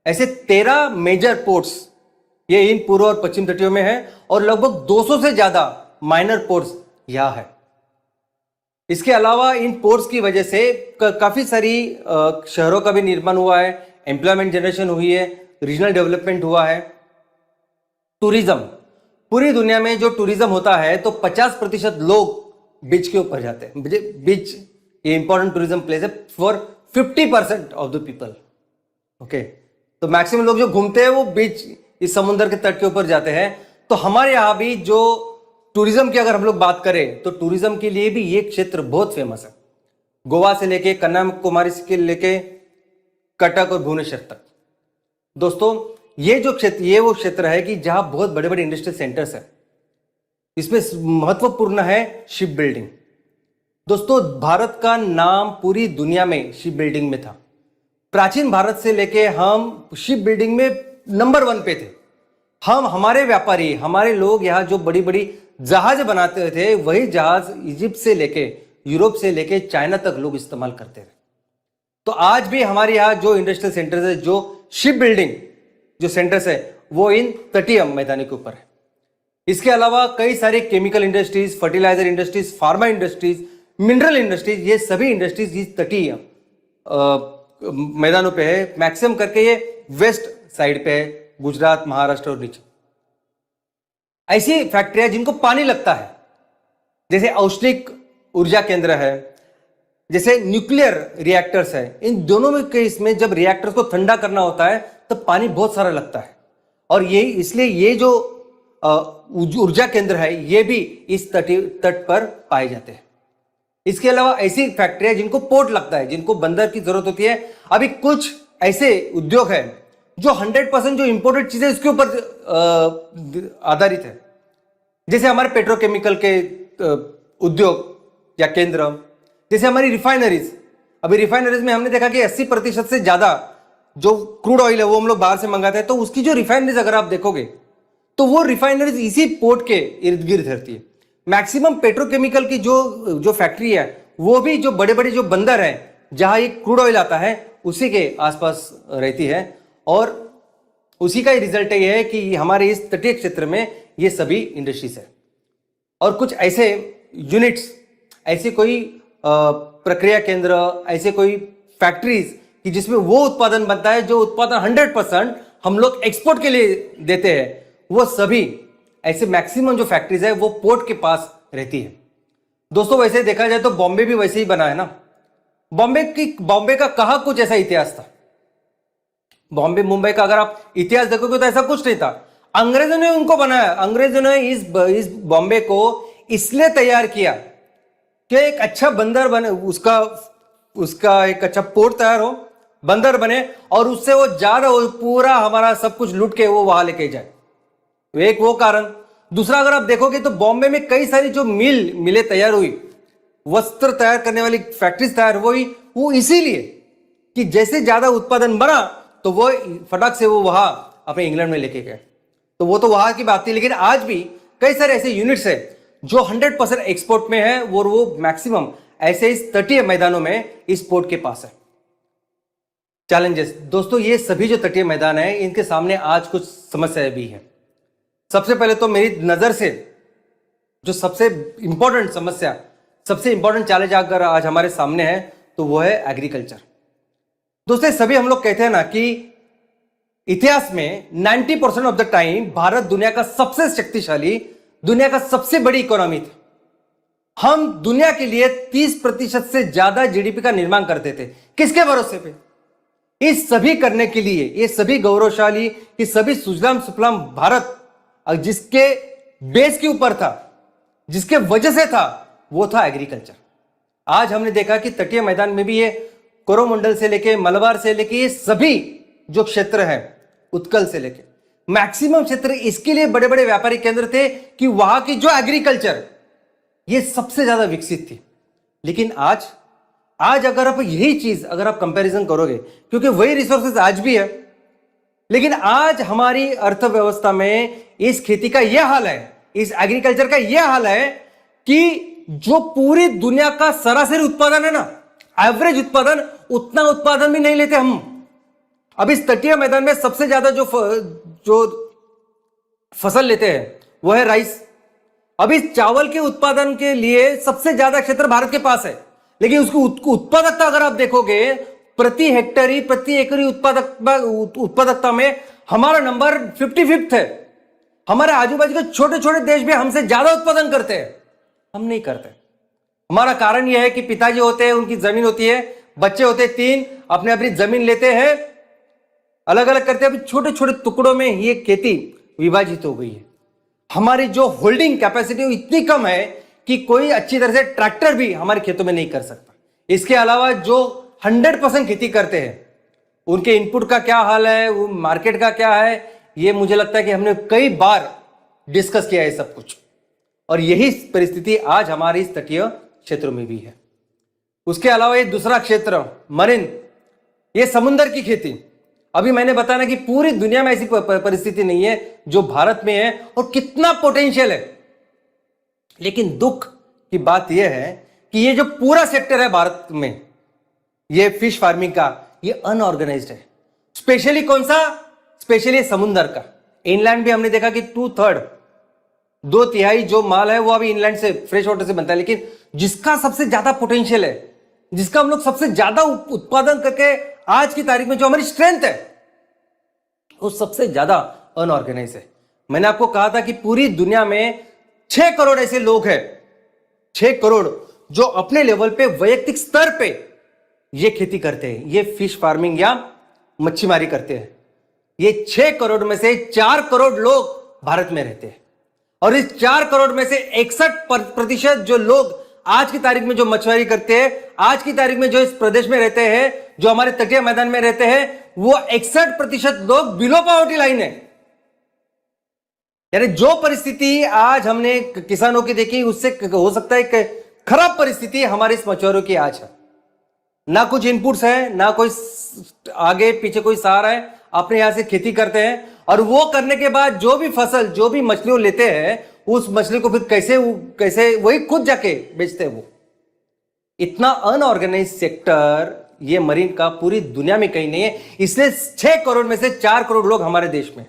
ऐसे 13 मेजर पोर्ट्स ये इन पूर्व और पश्चिम तटियों में है, और लगभग 200 से ज्यादा माइनर पोर्ट्स यहां है। इसके अलावा इन पोर्ट्स की वजह से काफी सारी शहरों का भी निर्माण हुआ है, एम्प्लॉयमेंट जनरेशन हुई है, रीजनल डेवलपमेंट हुआ है। टूरिज्म, पूरी दुनिया में जो टूरिज्म होता है तो 50% लोग बीच के ऊपर जाते हैं। बीच ये इंपॉर्टेंट टूरिज्म प्लेस है for 50% of the people. Okay, तो मैक्सिमम लोग जो घूमते हैं वो बीच, इस समुद्र के तट के ऊपर जाते हैं। तो हमारे यहां भी जो टूरिज्म की अगर हम लोग बात करें तो टूरिज्म के लिए भी ये क्षेत्र बहुत फेमस है, गोवा से लेके कन्याकुमारी से लेके कटक और भुवनेश्वर तक। दोस्तों, ये जो क्षेत्र, ये वो क्षेत्र है कि जहां बहुत बड़े बड़े इंडस्ट्रियल सेंटर्स है। इसमें महत्वपूर्ण है शिप बिल्डिंग। दोस्तों, भारत का नाम पूरी दुनिया में शिप बिल्डिंग में था। प्राचीन भारत से लेके हम शिप बिल्डिंग में नंबर 1 पे थे। हमारे व्यापारी, हमारे लोग यहाँ जो बड़ी बड़ी जहाज बनाते थे, वही जहाज इजिप्ट से लेके, यूरोप से लेके चाइना तक लोग इस्तेमाल करते थे। तो आज भी हमारे यहाँ जो इंडस्ट्रियल सेंटर्स है, जो शिप बिल्डिंग जो सेंटर्स है, वो इन तटीय मैदानों के ऊपर है। इसके अलावा कई सारे chemical industries, fertilizer industries, pharma industries, mineral industries, ये सभी इंडस्ट्रीज इस तटीय मैदानों पे है। मैक्सिमम करके ये वेस्ट साइड पे है, गुजरात, महाराष्ट्र और नीचे। ऐसी फैक्ट्रियां जिनको पानी लगता है, जैसे औष्णिक ऊर्जा केंद्र है, जैसे न्यूक्लियर रिएक्टर्स है। इन दोनों में केस में जब रिएक्टर्स को ठंडा करना होता है तो पानी बहुत सारा लगता है, और ये इसलिए ये जो ऊर्जा केंद्र है ये भी इस तट पर पाए जाते हैं। इसके अलावा ऐसी फैक्ट्रियां जिनको पोर्ट लगता है, जिनको बंदर की जरूरत होती है। अभी कुछ ऐसे उद्योग है जो 100% जो इंपोर्टेड चीजें इसके ऊपर आधारित है, जैसे हमारे पेट्रोकेमिकल के उद्योग या केंद्र, जैसे हमारी रिफाइनरीज, अभी रिफाइनरीज में हमने देखा कि 80% से ज्यादा जो क्रूड ऑयल है वो हम लोग बाहर से मंगाते हैं, तो उसकी जो रिफाइनरीज अगर आप देखोगे तो वो रिफाइनरीज इसी पोर्ट के इर्द गिर्द रहती है। मैक्सिमम पेट्रोकेमिकल की जो फैक्ट्री है वो भी जो बड़े बड़े जो बंदर हैं जहां ये क्रूड ऑयल आता है उसी के आसपास रहती है, और उसी का ही रिजल्ट ये है कि हमारे इस तटीय क्षेत्र में ये सभी इंडस्ट्रीज है। और कुछ ऐसे यूनिट्स, ऐसे कोई प्रक्रिया केंद्र, ऐसे कोई फैक्ट्रीज कि जिसमें वो उत्पादन बनता है जो उत्पादन 100% हम लोग एक्सपोर्ट के लिए देते हैं, वो सभी ऐसे मैक्सिमम जो फैक्ट्रीज है वो पोर्ट के पास रहती है। दोस्तों वैसे देखा जाए तो बॉम्बे भी वैसे ही बना है ना। बॉम्बे का कहा कुछ ऐसा इतिहास था। बॉम्बे मुंबई का अगर आप इतिहास देखोगे तो ऐसा कुछ नहीं था। अंग्रेजों ने उनको बनाया। अंग्रेजों ने इस बॉम्बे को इसलिए तैयार किया कि एक अच्छा बंदर बने, उसका एक अच्छा पोर्ट तैयार हो, बंदर बने, और उससे वो ज्यादा पूरा हमारा सब कुछ लूट के वो वहां लेके जाए। एक वो कारण। दूसरा अगर आप देखोगे तो बॉम्बे में कई सारी जो मिलें तैयार हुई, वस्त्र तैयार करने वाली फैक्ट्रीज तैयार हुई, वो इसीलिए कि जैसे ज्यादा उत्पादन बना तो वो फटाक से वो वहां अपने इंग्लैंड में लेके गए। तो वो तो वहां की बात थी, लेकिन आज भी कई सारे ऐसे यूनिट्स है जो 100% एक्सपोर्ट में है, और वो मैक्सिमम ऐसे इस तटीय मैदानों में इस पोर्ट के पास है। चैलेंजेस दोस्तों, ये सभी जो तटीय मैदान है इनके सामने आज कुछ समस्याएं भी है। सबसे पहले तो मेरी नजर से जो सबसे इंपॉर्टेंट समस्या, सबसे इंपॉर्टेंट चैलेंज अगर आज हमारे सामने है तो वो है एग्रीकल्चर। दोस्तों सभी हम लोग कहते हैं ना कि इतिहास में 90% ऑफ द टाइम भारत दुनिया का सबसे शक्तिशाली, दुनिया का सबसे बड़ी इकोनॉमी था। हम दुनिया के लिए 30% से ज्यादा जीडीपी का निर्माण करते थे। किसके भरोसे पे? इस सभी करने के लिए, ये सभी गौरवशाली, ये सभी सुजलाम सुफलाम भारत जिसके बेस के ऊपर था, जिसके वजह से था, वो था एग्रीकल्चर। आज हमने देखा कि तटीय मैदान में भी ये कोरोमंडल से लेके मलबार से लेके ये सभी जो क्षेत्र है, उत्कल से लेके मैक्सिमम क्षेत्र इसके लिए बड़े बड़े व्यापारिक केंद्र थे कि वहां की जो एग्रीकल्चर ये सबसे ज्यादा विकसित थी। लेकिन आज अगर आप यही चीज अगर आप कंपैरिजन करोगे, क्योंकि वही रिसोर्सेज आज भी है, लेकिन आज हमारी अर्थव्यवस्था में इस खेती का यह हाल है, इस एग्रीकल्चर का यह हाल है कि जो पूरी दुनिया का सरासरी उत्पादन है ना, एवरेज उत्पादन, उतना उत्पादन भी नहीं लेते हम। अब इस तटीय मैदान में सबसे ज्यादा जो फसल लेते हैं वो है राइस। अब इस चावल के उत्पादन के लिए सबसे ज्यादा क्षेत्र भारत के पास है, लेकिन उसकी उत्पादकता अगर आप देखोगे, प्रति हेक्टेरी, प्रति एकरी उत्पादकता में हमारा नंबर 55th है। हमारे आजू बाजू के छोटे छोटे देश भी हमसे ज्यादा उत्पादन करते हैं, हम नहीं करते। हमारा कारण यह है कि पिताजी होते हैं, उनकी जमीन होती है, बच्चे होते हैं 3, अपने अपनी जमीन लेते हैं, अलग अलग करते हैं। अभी छोटे छोटे टुकड़ों में ये खेती विभाजित हो गई है। हमारी जो होल्डिंग कैपेसिटी इतनी कम है कि कोई अच्छी तरह से ट्रैक्टर भी हमारे खेतों में नहीं कर सकता। इसके अलावा जो 100% खेती करते हैं, उनके इनपुट का क्या हाल है, वो मार्केट का क्या है, ये मुझे लगता है कि हमने कई बार डिस्कस किया है सब कुछ। और यही परिस्थिति आज हमारे इस तटीय क्षेत्रों में भी है। उसके अलावा ये दूसरा क्षेत्र मरीन, ये समुद्र की खेती। अभी मैंने बताया कि पूरी दुनिया में ऐसी परिस्थिति नहीं है जो भारत में है, और कितना पोटेंशियल है। लेकिन दुख की बात यह है कि ये जो पूरा सेक्टर है भारत में, ये फिश फार्मिंग का, ये अनऑर्गेनाइज्ड है। स्पेशली कौन सा? स्पेशली समुद्र का। इनलैंड भी हमने देखा कि 2/3, 2/3 जो माल है वो अभी इनलैंड से, फ्रेश वाटर से बनता है। लेकिन जिसका सबसे ज्यादा पोटेंशियल है, जिसका हम लोग सबसे ज्यादा उत्पादन करके आज की तारीख में जो हमारी स्ट्रेंथ है, वो सबसे ज्यादा अनऑर्गेनाइज है। मैंने आपको कहा था कि पूरी दुनिया में 6 करोड़ ऐसे लोग हैं, 6 करोड़ जो अपने लेवल पे, वैयक्तिक स्तर पे ये खेती करते हैं, ये फिश फार्मिंग या मच्छीमारी करते हैं। ये 6 करोड़ में से 4 करोड़ लोग भारत में रहते हैं, और इस 4 करोड़ में से 61% जो लोग आज की तारीख में जो मछुआरी करते हैं, आज की तारीख में जो इस प्रदेश में रहते हैं, जो हमारे तटीय मैदान में रहते हैं, वो 61% लोग बिलो पॉवर्टी लाइन है। यानी जो परिस्थिति आज हमने किसानों की देखी, उससे हो सकता है कि खराब परिस्थिति हमारे इस मछुआरों की आज है। ना कुछ इनपुट्स है, ना कोई आगे पीछे कोई सहारा है, अपने यहां से खेती करते हैं और वो करने के बाद जो भी फसल, जो भी मछलियों लेते हैं, उस मछली को फिर कैसे वही खुद जाके बेचते हैं। वो इतना अनऑर्गेनाइज सेक्टर ये मरीन का पूरी दुनिया में कहीं नहीं है। इसलिए 6 करोड़ में से 4 करोड़ लोग हमारे देश में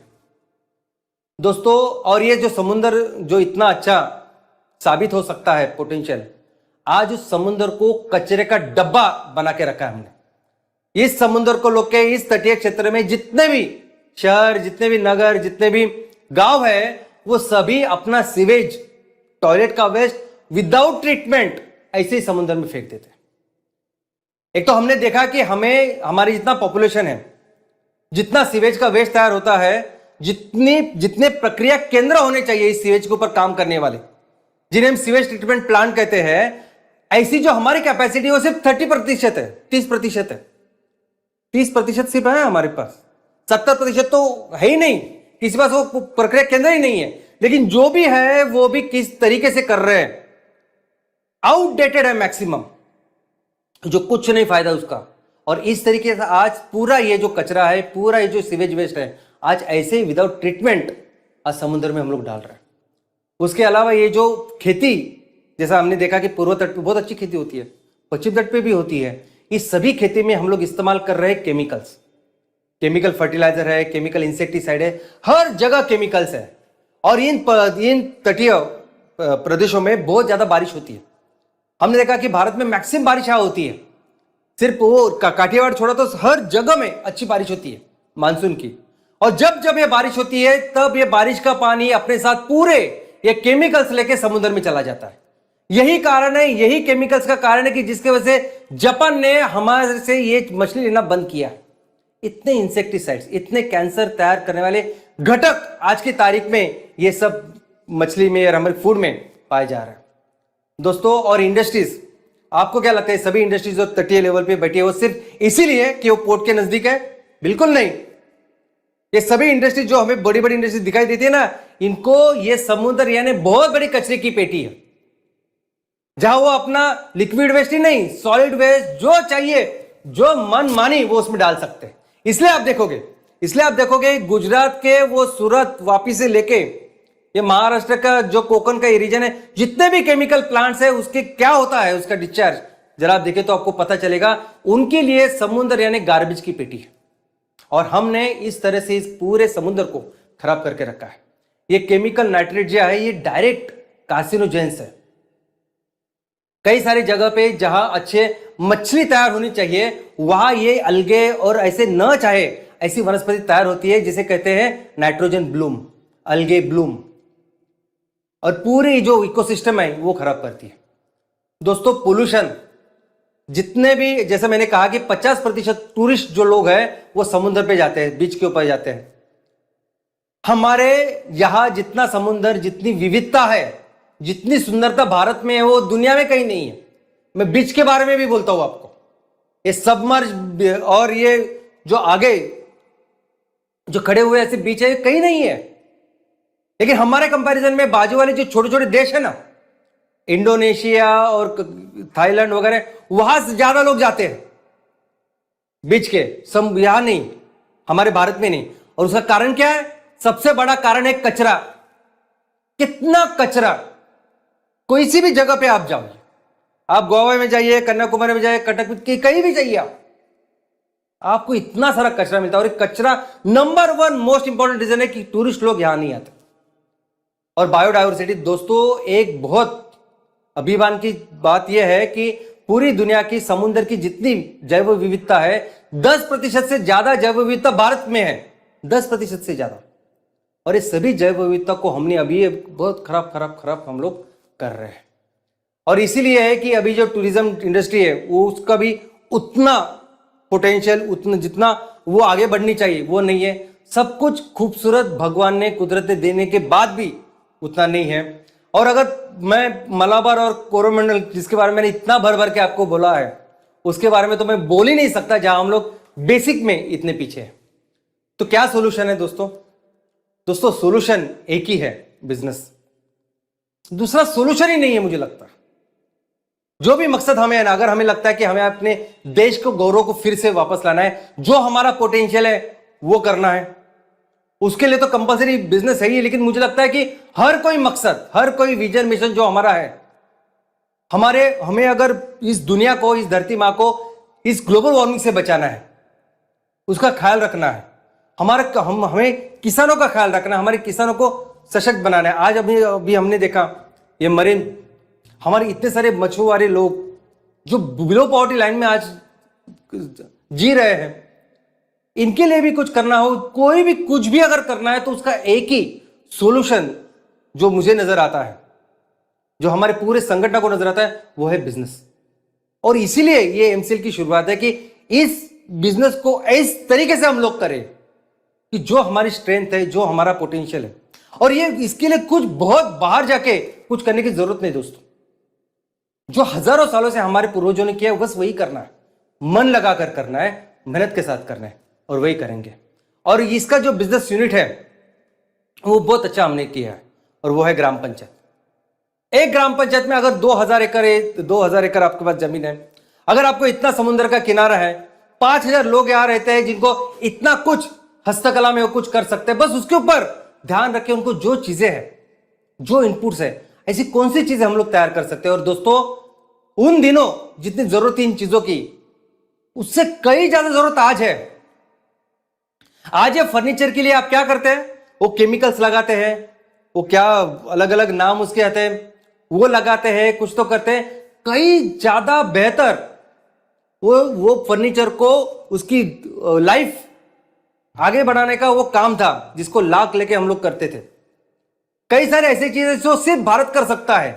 दोस्तों। और ये जो समुद्र जो इतना अच्छा साबित हो सकता है पोटेंशियल, आज उस समुद्र को कचरे का डब्बा बना के रखा है हमने। इस समुद्र को लोग के इस तटीय क्षेत्र में जितने भी शहर, जितने भी नगर, जितने भी गांव है, वो सभी अपना सीवेज, टॉयलेट का वेस्ट विदाउट ट्रीटमेंट ऐसे ही समुद्र में फेंक देते हैं। एक तो हमने देखा कि हमारी जितना पॉपुलेशन है, जितना सीवेज का वेस्ट तैयार होता है, जितने प्रक्रिया केंद्र होने चाहिए इस सीवेज के ऊपर काम करने वाले, जिन्हें हम सीवेज ट्रीटमेंट प्लांट कहते हैं, ऐसी जो हमारी कैपेसिटी वो सिर्फ 30% है, 30% है। 30% सिर्फ है हमारे पास, 70% तो है ही नहीं, किसी पास वो प्रक्रिया केंद्र ही नहीं है। लेकिन जो भी है वो भी किस तरीके से कर रहे हैं, आउटडेटेड है मैक्सिमम, जो कुछ नहीं फायदा उसका। और इस तरीके से आज पूरा ये जो कचरा है, पूरा ये जो सीवेज वेस्ट है, आज ऐसे ही विदाउट ट्रीटमेंट आज समुद्र में हम लोग डाल रहे हैं। उसके अलावा ये जो खेती, जैसा हमने देखा कि पूर्व तट पे बहुत अच्छी खेती होती है, पश्चिम तट पे भी होती है, इस सभी खेती में हम लोग इस्तेमाल कर रहे हैं केमिकल्स। केमिकल फर्टिलाइजर है, केमिकल इंसेक्टिसाइड है, हर जगह केमिकल्स है। और इन तटीय प्रदेशों में बहुत ज्यादा बारिश होती है। हमने देखा कि भारत में मैक्सिमम बारिश यहाँ होती है, सिर्फ वो काठियावाड़ छोड़ा तो हर जगह में अच्छी बारिश होती है मानसून की। और जब जब ये बारिश होती है, तब ये बारिश का पानी अपने साथ पूरे ये केमिकल्स लेके समुद्र में चला जाता है। यही कारण है, यही केमिकल्स का कारण है कि जिसके वजह से जापान ने हमारे से ये मछली लेना बंद किया। इतने इंसेक्टिसाइड्स, इतने कैंसर तैयार करने वाले घटक आज की तारीख में ये सब मछली में और हमारे फूड में पाए जा रहे हैं दोस्तों। और इंडस्ट्रीज, आपको क्या लगता है सभी इंडस्ट्रीज जो तटीय लेवल पे बैठी है वो सिर्फ इसीलिए कि वो पोर्ट के नजदीक है? बिल्कुल नहीं। ये सभी इंडस्ट्रीज जो हमें बड़ी बड़ी इंडस्ट्रीज दिखाई देती है ना, इनको ये समुद्र यानी बहुत बड़ी कचरे की पेटी है, जहां वो अपना लिक्विड वेस्ट ही नहीं, सॉलिड वेस्ट जो चाहिए, जो मन मानी वो उसमें डाल सकते हैं। इसलिए आप देखोगे गुजरात के वो सूरत वापी से लेके ये महाराष्ट्र का जो कोकण का रीजन है, जितने भी केमिकल प्लांट्स है, उसके क्या होता है उसका डिस्चार्ज जरा आप देखें तो आपको पता चलेगा। उनके लिए समुद्र यानी गार्बेज की पेटी है। और हमने इस तरह से इस पूरे समुद्र को खराब करके रखा है। ये केमिकल नाइट्रेट जो है ये डायरेक्ट कार्सिनोजेंस है। कई सारी जगह पे जहां अच्छे मछली तैयार होनी चाहिए, वहां ये अलगे और ऐसे न चाहे ऐसी वनस्पति तैयार होती है जिसे कहते हैं नाइट्रोजन ब्लूम, अलगे ब्लूम, और पूरी जो इकोसिस्टम है वो खराब करती है दोस्तों। पोल्यूशन जितने भी, जैसे मैंने कहा कि 50% टूरिस्ट जो लोग हैं वो समुद्र पे जाते हैं, बीच के ऊपर जाते हैं। हमारे यहां जितना समुद्र, जितनी विविधता है, जितनी सुंदरता भारत में है वो दुनिया में कहीं नहीं है। मैं बीच के बारे में भी बोलता हूं आपको, ये सबमर्ज और ये जो आगे जो खड़े हुए ऐसे बीच है कहीं नहीं है। लेकिन हमारे कंपैरिजन में बाजू वाले जो छोटे छोटे देश है ना, इंडोनेशिया और थाईलैंड वगैरह, वहां से ज्यादा लोग जाते हैं बीच के, सब यहां नहीं, हमारे भारत में नहीं। और उसका कारण क्या है? सबसे बड़ा कारण है कचरा। कितना कचरा, कोई सी भी जगह पे आप जाओ, आप गोवा में जाइए, कन्याकुमारी में जाइए, कटक में, कहीं भी जाइए आपको इतना सारा कचरा मिलता है। और कचरा नंबर 1 मोस्ट इंपॉर्टेंट रीजन है कि टूरिस्ट लोग यहां नहीं आते। और बायोडायवर्सिटी दोस्तों, एक बहुत अभिमान की बात यह है कि पूरी दुनिया की समुद्र की जितनी जैव विविधता है, 10% से ज्यादा जैव विविधता भारत में है, 10% से ज्यादा। और इस सभी जैव विविधता को हमने अभी बहुत खराब हम लोग कर रहे हैं। और इसीलिए है कि अभी जो टूरिज्म इंडस्ट्री है वो उसका भी उतना पोटेंशियल, उतना जितना वो आगे बढ़नी चाहिए वो नहीं है। सब कुछ खूबसूरत भगवान ने, कुदरत ने देने के बाद भी उतना नहीं है। और अगर मैं मलाबार और कोरोमंडल, जिसके बारे में मैंने इतना भर भर के आपको बोला है, उसके बारे में तो मैं बोल ही नहीं सकता, जहां हम लोग बेसिक में इतने पीछे हैं। तो क्या सोल्यूशन है दोस्तों? सोल्यूशन एक ही है, बिजनेस। दूसरा सोल्यूशन ही नहीं है मुझे लगता। जो भी मकसद हमें है ना, अगर हमें लगता है कि हमें अपने देश को गौरव को फिर से वापस लाना है, जो हमारा पोटेंशियल है वो करना है, उसके लिए तो कंपलसरी बिजनेस है ही। लेकिन मुझे लगता है कि हर कोई मकसद, हर कोई विजन मिशन जो हमारा है, हमें अगर इस दुनिया को, इस धरती माँ को इस ग्लोबल वार्मिंग से बचाना है, उसका ख्याल रखना है, हमें किसानों का ख्याल रखना है, हमारे किसानों को सशक्त बनाना है। आज अभी हमने देखा ये मरीन, हमारे इतने सारे मछुआरे लोग जो बिलो पॉवर्टी लाइन में आज जी रहे हैं, इनके लिए भी कुछ करना हो, कोई भी कुछ भी अगर करना है तो उसका एक ही सॉल्यूशन जो मुझे नजर आता है, जो हमारे पूरे संगठन को नजर आता है, वो है बिजनेस। और इसीलिए ये एमसीएल की शुरुआत है कि इस बिजनेस को इस तरीके से हम लोग करें कि जो हमारी स्ट्रेंथ है, जो हमारा पोटेंशियल है। और ये इसके लिए कुछ बहुत बाहर जाके कुछ करने की जरूरत नहीं दोस्तों। जो हजारों सालों से हमारे पूर्वजों ने किया है, बस वही करना है, मन लगाकर करना है, मेहनत के साथ करना है, और वही करेंगे। और इसका जो बिजनेस यूनिट है वो बहुत अच्छा हमने किया है, और वो है ग्राम पंचायत। एक ग्राम पंचायत में अगर 2000 एकड़ है तो 2000 एकड़ आपके पास जमीन है, अगर आपको इतना समुद्र का किनारा है, 5000 लोग यहां रहते हैं जिनको इतना कुछ हस्तकला में वो कुछ कर सकते हैं, बस उसके ऊपर ध्यान रखें। उनको जो चीजें हैं, जो इनपुट्स है, ऐसी कौन सी चीजें हम लोग तैयार कर सकते हैं। और दोस्तों, उन दिनों जितनी जरूरत थी इन चीजों की, उससे कई ज्यादा जरूरत आज है। आज ये फर्नीचर के लिए आप क्या करते हैं, वो केमिकल्स लगाते हैं, वो क्या अलग अलग नाम उसके आते हैं, वो लगाते हैं, कुछ तो करते हैं। कई ज्यादा बेहतर वो फर्नीचर को, उसकी लाइफ आगे बढ़ाने का वो काम था जिसको लाख लेके हम लोग करते थे। कई सारे ऐसी चीजें जो सिर्फ भारत कर सकता है,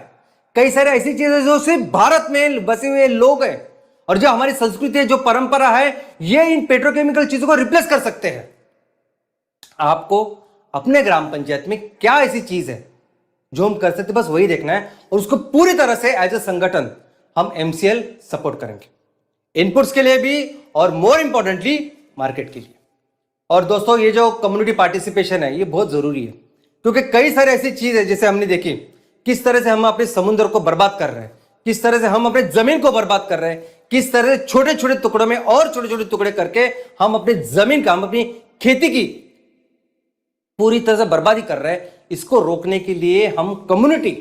कई सारे ऐसी चीजें जो सिर्फ भारत में बसे हुए लोग हैं, और जो हमारी संस्कृति है, जो परंपरा है, ये इन पेट्रोकेमिकल चीजों को रिप्लेस कर सकते हैं। आपको अपने ग्राम पंचायत में क्या ऐसी चीज है जो हम कर सकते, बस वही देखना है, और उसको पूरी तरह से एज ए संगठन हम एमसीएल सपोर्ट करेंगे, इनपुट्स के लिए भी और मोर इंपॉर्टेंटली मार्केट के लिए। और दोस्तों, ये जो कम्युनिटी पार्टिसिपेशन है, ये बहुत जरूरी है, क्योंकि कई सारी ऐसी चीज है जैसे हमने देखी, किस तरह से हम अपने समुद्र को बर्बाद कर रहे हैं, किस तरह से हम अपने जमीन को बर्बाद कर रहे हैं, किस तरह से छोटे छोटे टुकड़ों में और छोटे छोटे टुकड़े करके हम अपनी जमीन का, हम अपनी खेती की पूरी तरह से बर्बादी कर रहे हैं। इसको रोकने के लिए हम कम्युनिटी,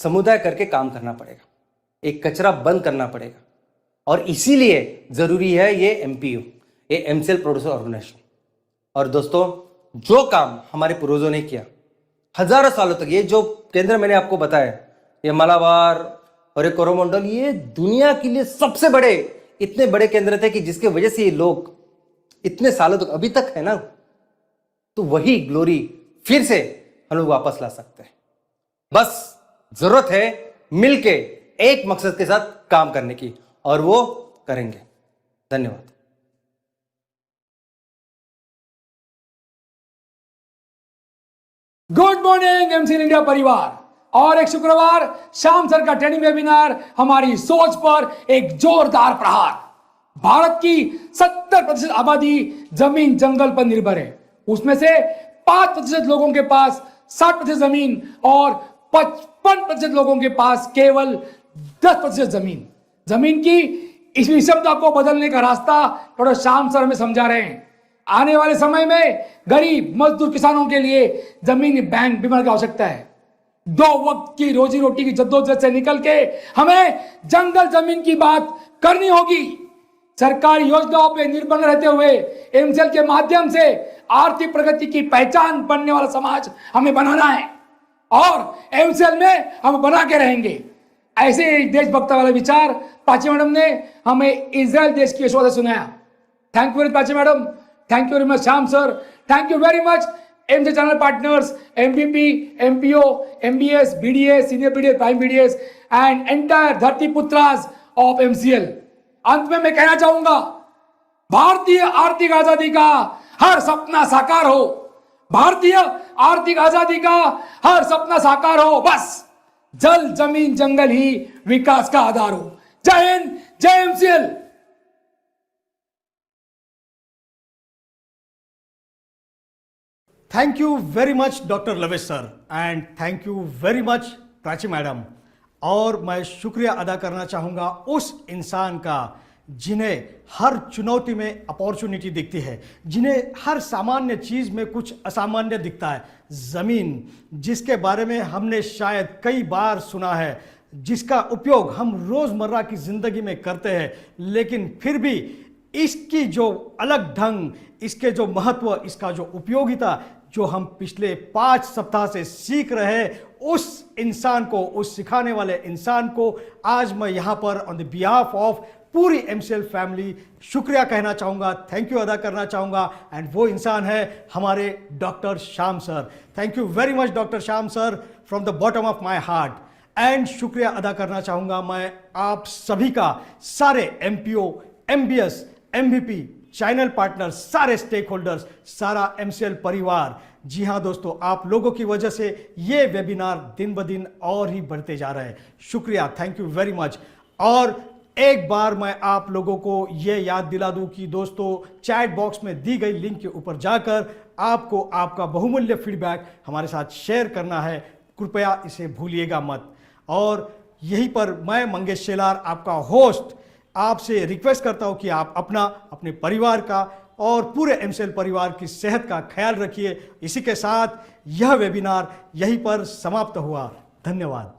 समुदाय करके काम करना पड़ेगा, एक कचरा बंद करना पड़ेगा। और इसीलिए जरूरी है ये एमपीओ, ये एमसीएल प्रोड्यूसर ऑर्गेनाइजेशन। और दोस्तों, जो काम हमारे पूर्वजों ने किया हजारों सालों तक, ये जो केंद्र मैंने आपको बताया, ये मालाबार और ये कोरोमंडल, ये दुनिया के लिए सबसे बड़े, इतने बड़े केंद्र थे कि जिसके वजह से ये लोग इतने सालों तक अभी तक है ना, तो वही ग्लोरी फिर से हम लोग वापस ला सकते हैं। बस जरूरत है मिलके एक मकसद के साथ काम करने की, और वो करेंगे। धन्यवाद। गुड मॉर्निंग एमसीएल इंडिया परिवार। और एक शुक्रवार शाम सर का ट्रेनिंग वेबिनार, हमारी सोच पर एक जोरदार प्रहार। भारत की 70% आबादी जमीन जंगल पर निर्भर है, उसमें से 5% लोगों के पास 60% जमीन और 55% लोगों के पास केवल 10% जमीन। जमीन की इस विषमता को बदलने का रास्ता डॉक्टर श्याम सर हमें समझा रहे हैं। आने वाले समय में गरीब मजदूर किसानों के लिए जमीनी बैंक बीमा की आवश्यकता है। 2 वक्त की रोजी रोटी की जद्दोजहद से निकल के हमें जंगल जमीन की बात करनी होगी। सरकारी योजनाओं पर निर्भर रहते हुए एमसीएल के माध्यम से आर्थिक प्रगति की पहचान बनने वाला समाज हमें बनाना है, और एमसीएल में हम बना के रहेंगे। ऐसे देशभक्ति वाले विचार प्राची मैडम ने हमें इजराइल देश की यशोदा सुनाया। Thank you Prachi madam, thank you very much Shyam sir, thank you very much MCL channel partners, MPP, MPO, MBS, BDS, senior BDS, prime BDS and entire धरती पुत्रास ऑफ एमसीएल। अंत में मैं कहना चाहूंगा, भारतीय आर्थिक आजादी का हर सपना साकार हो, भारतीय आर्थिक आजादी का हर सपना साकार हो, बस जल जमीन जंगल ही विकास का आधार हो। जय हिंद, जय MCL. Thank you very much, Dr. Lavesh sir, and thank you very much, Prachi madam. और मैं शुक्रिया अदा करना चाहूँगा उस इंसान का जिन्हें हर चुनौती में अपॉर्चुनिटी दिखती है, जिन्हें हर सामान्य चीज़ में कुछ असामान्य दिखता है। ज़मीन, जिसके बारे में हमने शायद कई बार सुना है, जिसका उपयोग हम रोज़मर्रा की ज़िंदगी में करते हैं, लेकिन फिर भी इसकी जो अलग ढंग, इसके जो महत्व, इसका जो उपयोगिता जो हम पिछले 5 सप्ताह से सीख रहे हैं, उस इंसान को, उस सिखाने वाले इंसान को आज मैं यहाँ पर ऑन द बिहाफ ऑफ पूरी MCL फैमिली शुक्रिया कहना चाहूँगा, थैंक यू अदा करना चाहूँगा। एंड वो इंसान है हमारे doctor Shyam sir. Thank you very much doctor Shyam sir, from the bottom of my heart. And शुक्रिया अदा करना चाहूँगा मैं आप सभी का, सारे MPO, MBS, MVP, channel partner, सारे स्टेक होल्डर्स, सारा MCL परिवार। जी हाँ दोस्तों, आप लोगों की वजह से ये वेबिनार दिन ब दिन और ही बढ़ते जा रहे हैं। शुक्रिया, थैंक यू वेरी मच। और एक बार मैं आप लोगों को ये याद दिला दूं कि दोस्तों, चैट बॉक्स में दी गई लिंक के ऊपर जाकर आपको आपका बहुमूल्य फीडबैक हमारे साथ शेयर करना है। कृपया इसे भूलिएगा मत। और यहीं पर मैं मंगेश शेलार, आपका होस्ट, आपसे रिक्वेस्ट करता हूं कि आप अपना, अपने परिवार का और पूरे MCL परिवार की सेहत का ख्याल रखिए। इसी के साथ यह वेबिनार यहीं पर समाप्त हुआ। धन्यवाद।